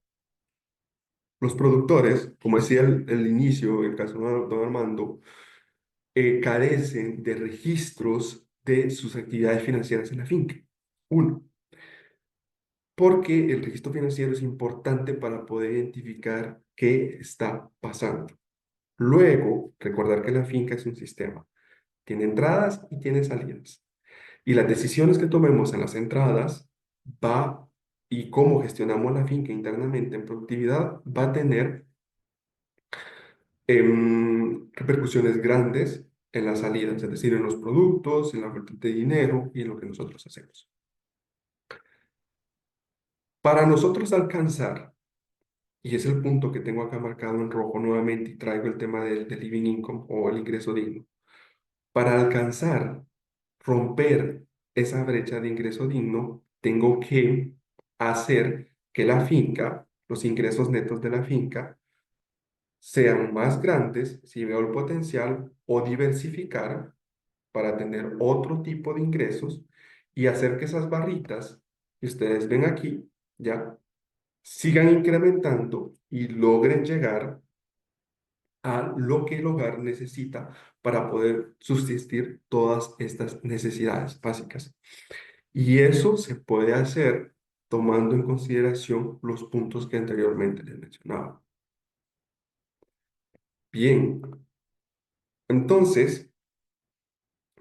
los productores, como decía el inicio, el caso de don Armando, carecen de registros de sus actividades financieras en la finca. Uno, porque el registro financiero es importante para poder identificar qué está pasando. Luego, recordar que la finca es un sistema. Tiene entradas y tiene salidas. Y las decisiones que tomemos en las entradas va y cómo gestionamos la finca internamente en productividad va a tener repercusiones grandes en las salidas, es decir, en los productos, en la oferta de dinero y en lo que nosotros hacemos. Para nosotros alcanzar, y es el punto que tengo acá marcado en rojo nuevamente y traigo el tema del living income o el ingreso digno, para alcanzar, romper esa brecha de ingreso digno, tengo que hacer que la finca, los ingresos netos de la finca, sean más grandes si veo el potencial o diversificar para tener otro tipo de ingresos y hacer que esas barritas que ustedes ven aquí ya sigan incrementando y logren llegar a lo que el hogar necesita para poder subsistir todas estas necesidades básicas. Y eso se puede hacer tomando en consideración los puntos que anteriormente les mencionaba. Bien, entonces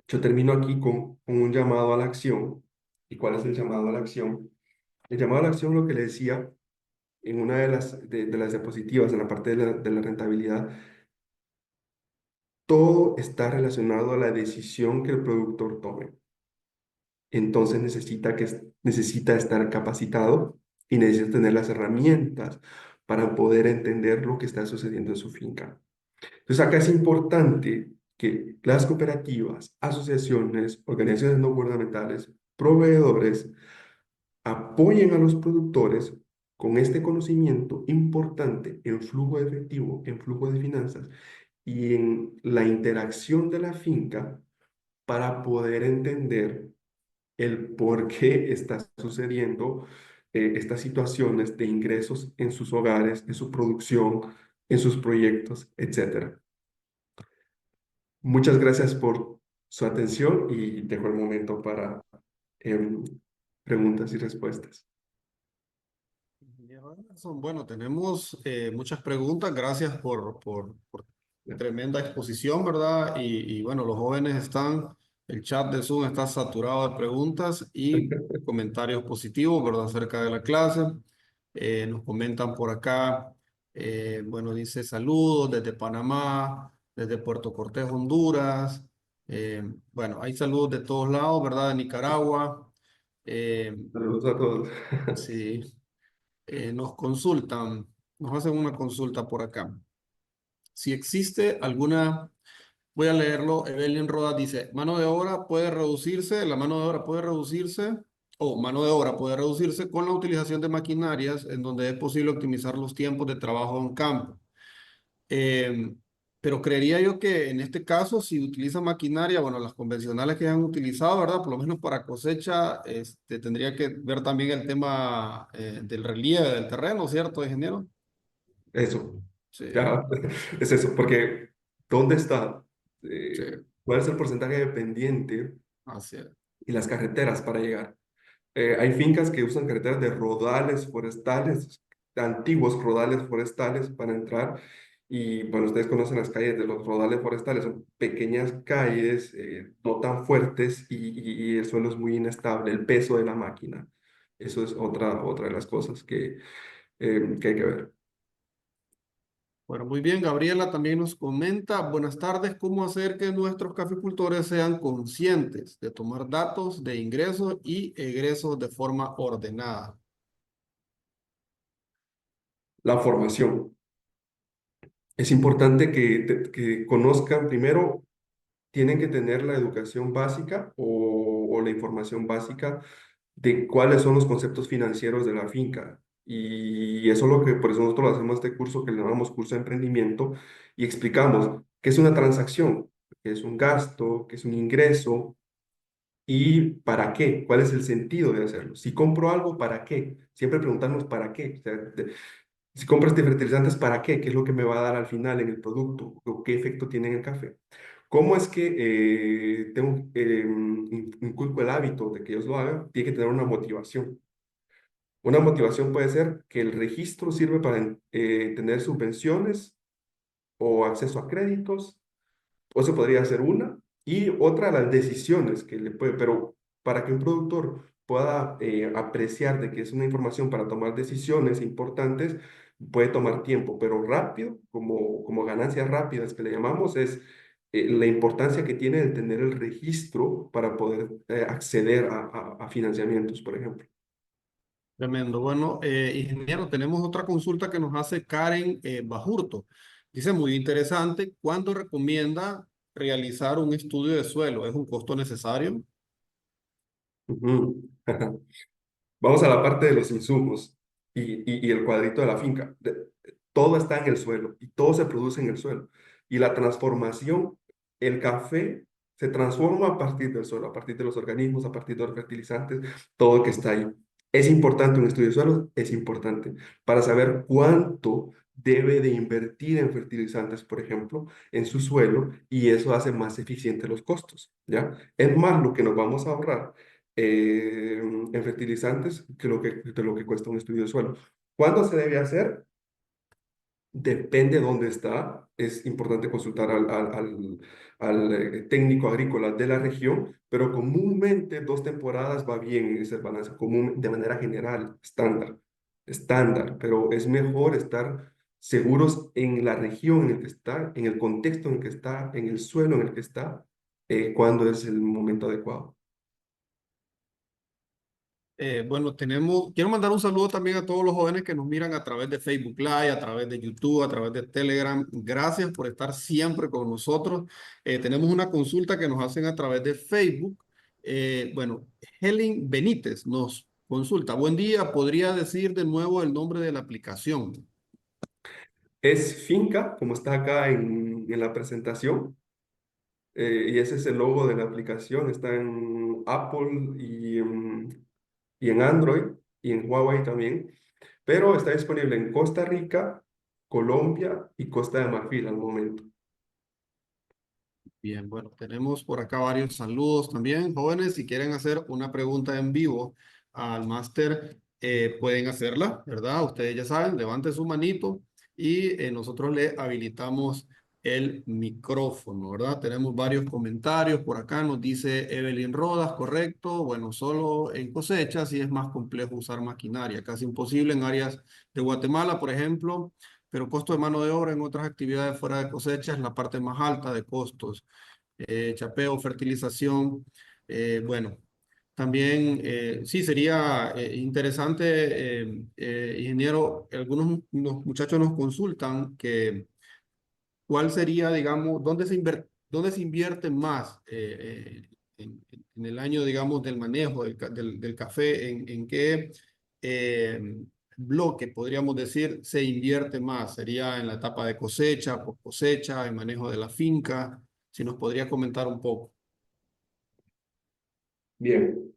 yo termino aquí con un llamado a la acción. ¿Y cuál es el llamado a la acción? El llamado a la acción, lo que le decía en una de las diapositivas, en la parte de la rentabilidad, todo está relacionado a la decisión que el productor tome. Entonces necesita estar capacitado y necesita tener las herramientas para poder entender lo que está sucediendo en su finca. Entonces acá es importante que las cooperativas, asociaciones, organizaciones no gubernamentales, proveedores, apoyen a los productores con este conocimiento importante en flujo de efectivo, en flujo de finanzas y en la interacción de la finca para poder entender el por qué está sucediendo estas situaciones de ingresos en sus hogares, en su producción, en sus proyectos, etcétera. Muchas gracias por su atención y dejo el momento para em, preguntas y respuestas. Bueno, tenemos muchas preguntas. Gracias por tremenda exposición, ¿verdad? Y bueno, los jóvenes están El chat de Zoom está saturado de preguntas y comentarios positivos, ¿verdad? Acerca de la clase. Nos comentan por acá, bueno, dice saludos desde Panamá, desde Puerto Cortés, Honduras. Bueno, hay saludos de todos lados, ¿verdad? De Nicaragua. Eh, Saludos a todos. sí, nos consultan, nos hacen una consulta por acá. Si existe alguna. Voy a leerlo. Evelyn Rodas dice, mano de obra puede reducirse, la mano de obra puede reducirse, o mano de obra puede reducirse con la utilización de maquinarias en donde es posible optimizar los tiempos de trabajo en campo. Eh, pero creería yo que en este caso, si utiliza maquinaria, bueno, las convencionales que han utilizado, ¿verdad? Por lo menos para cosecha, tendría que ver también el tema del relieve del terreno, ¿cierto, ingeniero? Eso, Sí, ya, es eso, porque ¿dónde está? sí, ¿Cuál es el porcentaje de pendiente así es. y las carreteras para llegar? Hay fincas que usan carreteras de rodales forestales, de antiguos rodales forestales para entrar. Y bueno, ustedes conocen las calles de los rodales forestales, son pequeñas calles, no tan fuertes y el suelo es muy inestable, el peso de la máquina. Eso es otra de las cosas que hay que ver. Bueno, muy bien. Gabriela también nos comenta, buenas tardes, ¿cómo hacer que nuestros caficultores sean conscientes de tomar datos de ingresos y egresos de forma ordenada? La formación. Es importante que conozcan primero, tienen que tener la educación básica o la información básica de cuáles son los conceptos financieros de la finca. Y eso es lo que, por eso nosotros hacemos este curso que le llamamos curso de emprendimiento y explicamos qué es una transacción, qué es un gasto, qué es un ingreso y para qué, cuál es el sentido de hacerlo. Si compro algo, ¿para qué? Siempre preguntarnos para qué. O sea, si compro este fertilizante, ¿para qué? ¿Qué es lo que me va a dar al final en el producto? ¿O qué efecto tiene en el café? ¿Cómo es que inculco el hábito de que ellos lo hagan? Tiene que tener una motivación. Una motivación puede ser que el registro sirve para tener subvenciones o acceso a créditos, o eso podría ser una. Y otra, las decisiones que le puede, pero para que un productor pueda apreciar de que es una información para tomar decisiones importantes, puede tomar tiempo, pero rápido, como ganancias rápidas que le llamamos, es la importancia que tiene el tener el registro para poder acceder a financiamientos, por ejemplo. Tremendo. Bueno, ingeniero, tenemos otra consulta que nos hace Karen Bajurto. Dice, muy interesante, ¿cuándo recomienda realizar un estudio de suelo? ¿Es un costo necesario? Ujú. Vamos a la parte de los insumos y el cuadrito de la finca. Todo está en el suelo y todo se produce en el suelo. Y la transformación, el café se transforma a partir del suelo, a partir de los organismos, a partir de los fertilizantes, todo lo que está ahí. Es importante un estudio de suelo, es importante para saber cuánto debe de invertir en fertilizantes, por ejemplo, en su suelo y eso hace más eficientes los costos, ¿ya? Es más lo que nos vamos a ahorrar en fertilizantes de lo que cuesta un estudio de suelo. ¿Cuándo se debe hacer? Depende de dónde está. Es importante consultar al técnico agrícola de la región, pero comúnmente 2 temporadas va bien ese balance, común, de manera general, estándar, pero es mejor estar seguros en la región en el que está, en el contexto en el que está, en el suelo en el que está, cuando es el momento adecuado. Bueno, quiero mandar un saludo también a todos los jóvenes que nos miran a través de Facebook Live, a través de YouTube, a través de Telegram. Gracias por estar siempre con nosotros. Tenemos una consulta que nos hacen a través de Facebook. Bueno, Helen Benítez nos consulta. Buen día, ¿podría decir de nuevo el nombre de la aplicación? Es finca, como está acá en la presentación, y ese es el logo de la aplicación. Está en Apple y en Android y en Huawei también, pero está disponible en Costa Rica, Colombia y Costa de Marfil al momento. Bien, bueno, tenemos por acá varios saludos también. Jóvenes, si quieren hacer una pregunta en vivo al máster, pueden hacerla, ¿verdad? Ustedes ya saben, levanten su manito y nosotros le habilitamos el micrófono, ¿verdad? Tenemos varios comentarios por acá, nos dice Evelyn Rodas, correcto. Bueno, solo en cosechas y es más complejo usar maquinaria, casi imposible en áreas de Guatemala, por ejemplo, pero costo de mano de obra en otras actividades fuera de cosechas, la parte más alta de costos. Chapeo, fertilización, bueno. También, sí, sería interesante, ingeniero, algunos los muchachos nos consultan que cuál sería, digamos, dónde se invierte más en el año, digamos, del manejo del café, en qué bloque, podríamos decir, se invierte más. ¿Sería en la etapa de cosecha, post cosecha, en manejo de la finca? Si nos podría comentar un poco. Bien,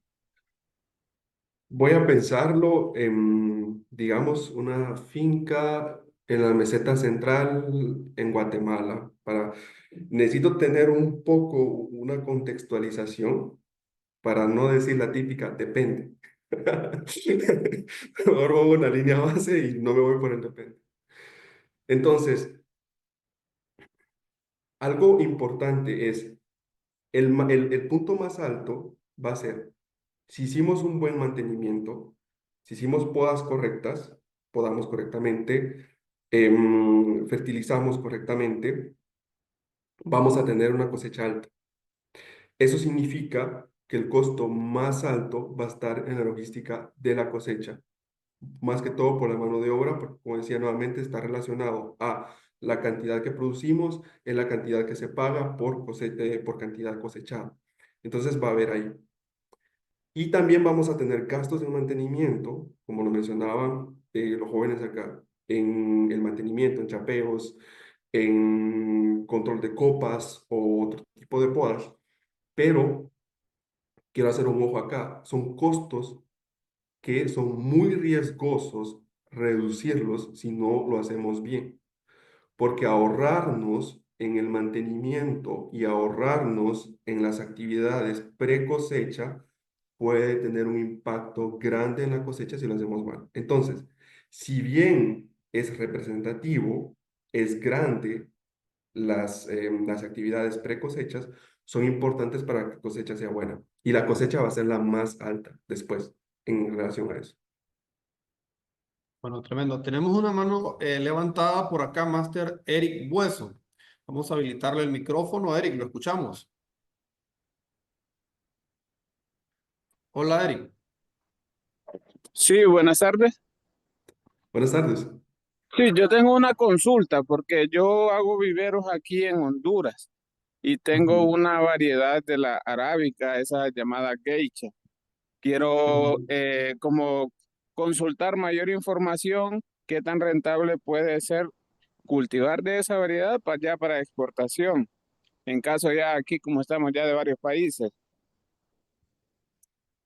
voy a pensarlo en, digamos, una finca en la meseta central en Guatemala. Necesito tener un poco una contextualización para no decir la típica, depende. Ahora hago una línea base y no me voy por el depende. Entonces, algo importante es, el punto más alto va a ser, si hicimos un buen mantenimiento, si hicimos podas correctas, podamos correctamente, fertilizamos correctamente, vamos a tener una cosecha alta. Eso significa que el costo más alto va a estar en la logística de la cosecha, más que todo por la mano de obra, porque como decía nuevamente, está relacionado a la cantidad que producimos, en la cantidad que se paga por cantidad cosechada. Entonces va a haber ahí. Y también vamos a tener gastos de mantenimiento, como lo mencionaban los jóvenes acá, en el mantenimiento, en chapeos, en control de copas o otro tipo de podas, pero quiero hacer un ojo acá, son costos que son muy riesgosos reducirlos si no lo hacemos bien, porque ahorrarnos en el mantenimiento y ahorrarnos en las actividades pre cosecha puede tener un impacto grande en la cosecha si lo hacemos mal. Entonces, si bien es representativo, es grande las actividades pre cosechas, son importantes para que cosecha sea buena. Y la cosecha va a ser la más alta después en relación a eso. Bueno, tremendo. Tenemos una mano levantada por acá, Master Eric Bueso. Vamos a habilitarle el micrófono. Eric, lo escuchamos. Hola, Eric. Sí, buenas tardes. Buenas tardes. Sí, yo tengo una consulta porque yo hago viveros aquí en Honduras y tengo Ujú, una variedad de la arábica, esa llamada geisha. Quiero ujú. como consultar mayor información, qué tan rentable puede ser cultivar de esa variedad para ya para exportación, en caso ya aquí como estamos ya de varios países.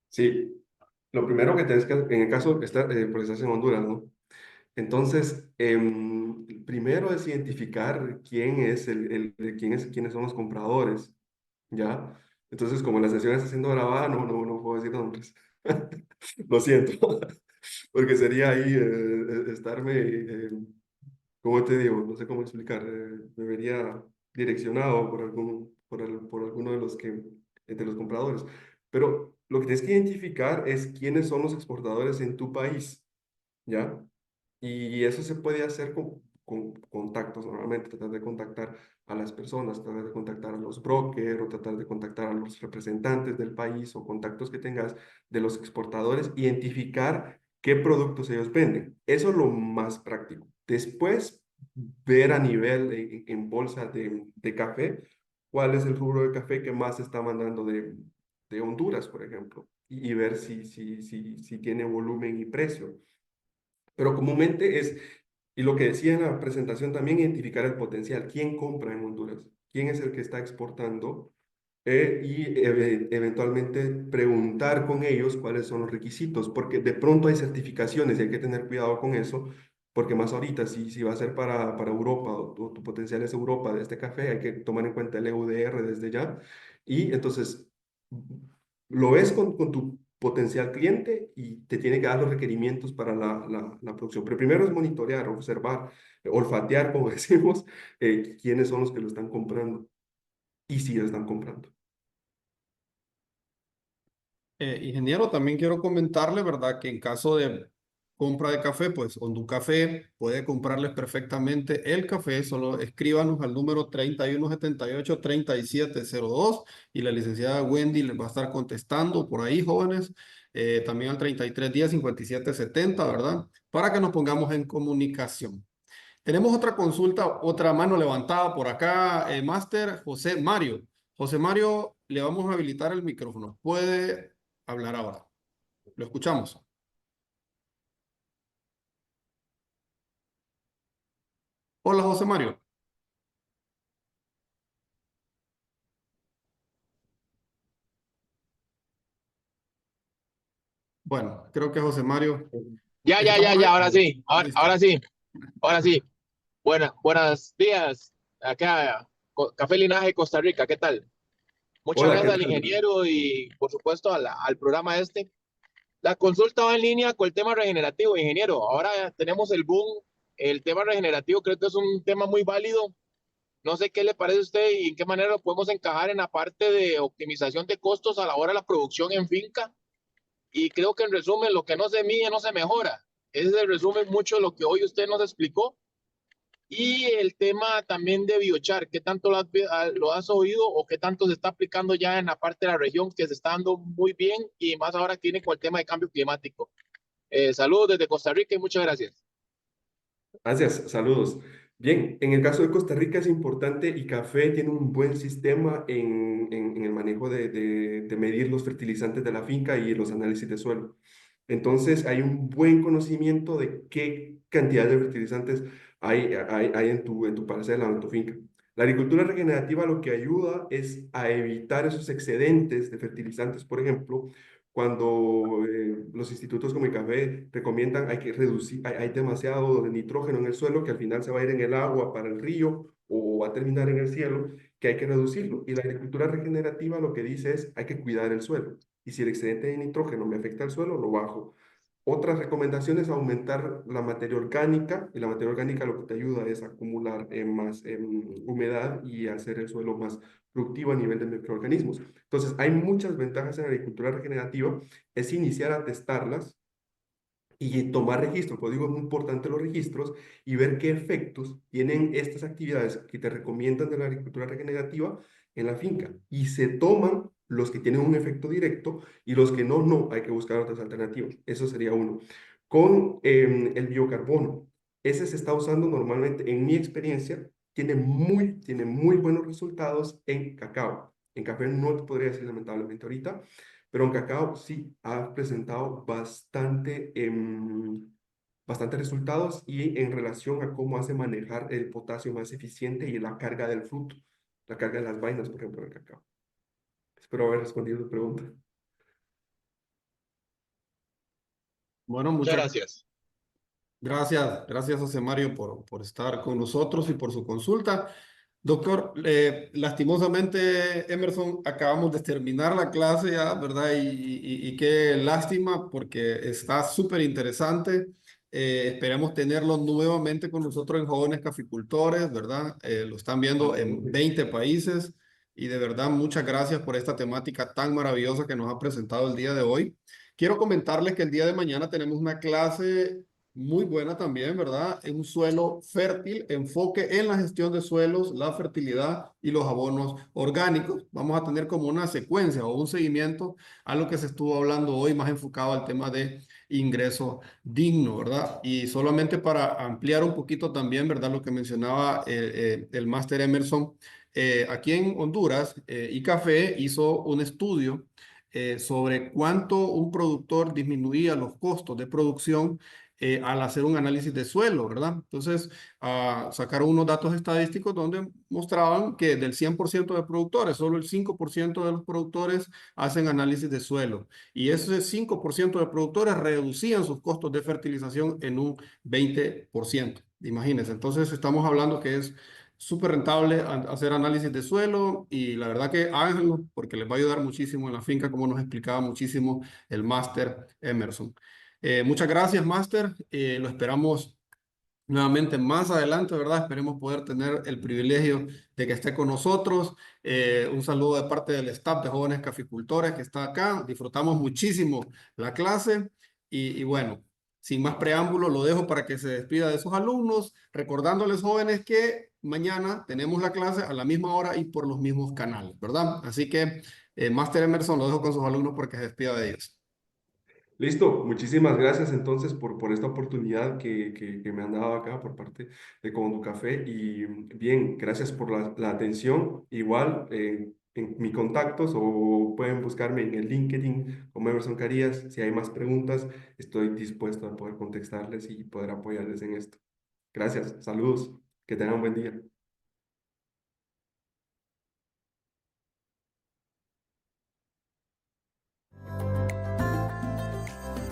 Sí, lo primero que tienes que, en el caso que porque estás en Honduras, ¿no? Entonces, primero es identificar quién es quiénes son los compradores, ¿ya? Entonces, como la sesión está siendo grabada, no puedo decir nombres. Lo siento, porque sería ahí estarme, ¿cómo te digo? No sé cómo explicar, me vería direccionado por alguno de los compradores. Pero lo que tienes que identificar es quiénes son los exportadores en tu país, ¿ya? Y eso se puede hacer con contactos, normalmente tratar de contactar a las personas, tratar de contactar a los brokers o tratar de contactar a los representantes del país o contactos que tengas de los exportadores, identificar qué productos ellos venden. Eso es lo más práctico. Después, ver a nivel en bolsa de café, cuál es el rubro de café que más se está mandando de Honduras, por ejemplo, y ver si tiene volumen y precio. Pero comúnmente es, y lo que decía en la presentación también, identificar el potencial. ¿Quién compra en Honduras? ¿Quién es el que está exportando? Eventualmente preguntar con ellos cuáles son los requisitos, porque de pronto hay certificaciones y hay que tener cuidado con eso, porque más ahorita, si va a ser para Europa o tu potencial es Europa de este café, hay que tomar en cuenta el EUDR desde ya. Y entonces, lo ves con potencial cliente y te tiene que dar los requerimientos para la producción. Pero primero es monitorear, observar, olfatear, como decimos, quiénes son los que lo están comprando y si lo están comprando. Ingeniero, también quiero comentarle, ¿verdad? Que en caso de compra de café, pues Ondú Café puede comprarles perfectamente el café. Solo escríbanos al número 3178-3702 y la licenciada Wendy les va a estar contestando por ahí, jóvenes. También al 3310-5770, ¿verdad? Para que nos pongamos en comunicación. Tenemos otra consulta, otra mano levantada por acá, Máster José Mario. José Mario, le vamos a habilitar el micrófono. Puede hablar ahora. Lo escuchamos. Hola, José Mario. Bueno, creo que José Mario. Estamos Ahora sí, listo. ahora sí. Buenos días, acá, Café Linaje, Costa Rica, ¿qué tal? Muchas Hola, ¿qué gracias al tal? ingeniero y por supuesto al programa este. La consulta va en línea con el tema regenerativo, ingeniero. Ahora tenemos el boom, el tema regenerativo creo que es un tema muy válido. No sé qué le parece a usted y en qué manera lo podemos encajar en la parte de optimización de costos a la hora de la producción en finca. Y creo que en resumen, lo que no se mide no se mejora. Ese es el resumen mucho de lo que hoy usted nos explicó. Y el tema también de biochar, ¿qué tanto lo has oído o qué tanto se está aplicando ya en la parte de la región que se está dando muy bien y más ahora tiene con el tema de cambio climático? Saludos desde Costa Rica y muchas gracias. Gracias, saludos. Bien, en el caso de Costa Rica es importante y Café tiene un buen sistema en el manejo de medir los fertilizantes de la finca y los análisis de suelo. Entonces hay un buen conocimiento de qué cantidad de fertilizantes hay en tu parcela o en tu finca. La agricultura regenerativa lo que ayuda es a evitar esos excedentes de fertilizantes, por ejemplo, cuando los institutos como el café recomiendan hay que reducir, hay demasiado de nitrógeno en el suelo que al final se va a ir en el agua para el río o va a terminar en el cielo, que hay que reducirlo. Y la agricultura regenerativa lo que dice es hay que cuidar el suelo. Y si el excedente de nitrógeno me afecta al suelo, lo bajo. Otra recomendación es aumentar la materia orgánica, y la materia orgánica lo que te ayuda es acumular más humedad y hacer el suelo más productivo a nivel de microorganismos. Entonces, hay muchas ventajas en la agricultura regenerativa, es iniciar a testarlas y tomar registros, pues digo, es muy importante los registros y ver qué efectos tienen estas actividades que te recomiendan de la agricultura regenerativa en la finca. Y se toman los que tienen un efecto directo y los que no, no, hay que buscar otras alternativas. Eso sería uno. Con el biocarbono, ese se está usando normalmente, en mi experiencia, tiene muy buenos resultados en cacao. En café no te podría decir lamentablemente ahorita, pero en cacao sí ha presentado bastante resultados y en relación a cómo hace manejar el potasio más eficiente y la carga del fruto, la carga de las vainas, por ejemplo, del cacao. Espero haber respondido tu pregunta. Bueno, Muchas muchas gracias. gracias, José Mario, por estar con nosotros y por su consulta. Doctor, lastimosamente, Emerson, acabamos de terminar la clase ya, ¿verdad? Y qué lástima porque está súper interesante. Esperemos tenerlo nuevamente con nosotros en Jóvenes Caficultores, ¿verdad? Lo están viendo en 20 países y de verdad muchas gracias por esta temática tan maravillosa que nos ha presentado el día de hoy. Quiero comentarles que el día de mañana tenemos una clase muy buena también, ¿verdad? En un suelo fértil, enfoque en la gestión de suelos, la fertilidad y los abonos orgánicos. Vamos a tener como una secuencia o un seguimiento a lo que se estuvo hablando hoy, más enfocado al tema de ingreso digno, ¿verdad? Y solamente para ampliar un poquito también, ¿verdad? Lo que mencionaba el máster Emerson, aquí en Honduras, ICAFE hizo un estudio sobre cuánto un productor disminuía los costos de producción al hacer un análisis de suelo, ¿verdad? Entonces, sacaron unos datos estadísticos donde mostraban que del 100% de productores, solo el 5% de los productores hacen análisis de suelo. Y ese 5% de productores reducían sus costos de fertilización en un 20%. Imagínense, entonces estamos hablando que es súper rentable hacer análisis de suelo y la verdad que háganlo porque les va a ayudar muchísimo en la finca, como nos explicaba muchísimo el máster Emerson. Muchas gracias, máster. Lo esperamos nuevamente más adelante, ¿verdad? Esperemos poder tener el privilegio de que esté con nosotros. Un saludo de parte del staff de jóvenes caficultores que está acá. Disfrutamos muchísimo la clase y bueno, sin más preámbulo, lo dejo para que se despida de sus alumnos, recordándoles jóvenes que mañana tenemos la clase a la misma hora y por los mismos canales, ¿verdad? Así que, Máster Emerson, lo dejo con sus alumnos para que se despida de ellos. Listo, muchísimas gracias entonces por esta oportunidad que me han dado acá por parte de Condo Café y bien, gracias por la atención. Igual en mis contactos o pueden buscarme en el LinkedIn como Emerson Carías. Si hay más preguntas, estoy dispuesto a poder contestarles y poder apoyarles en esto. Gracias, saludos, que tengan un buen día.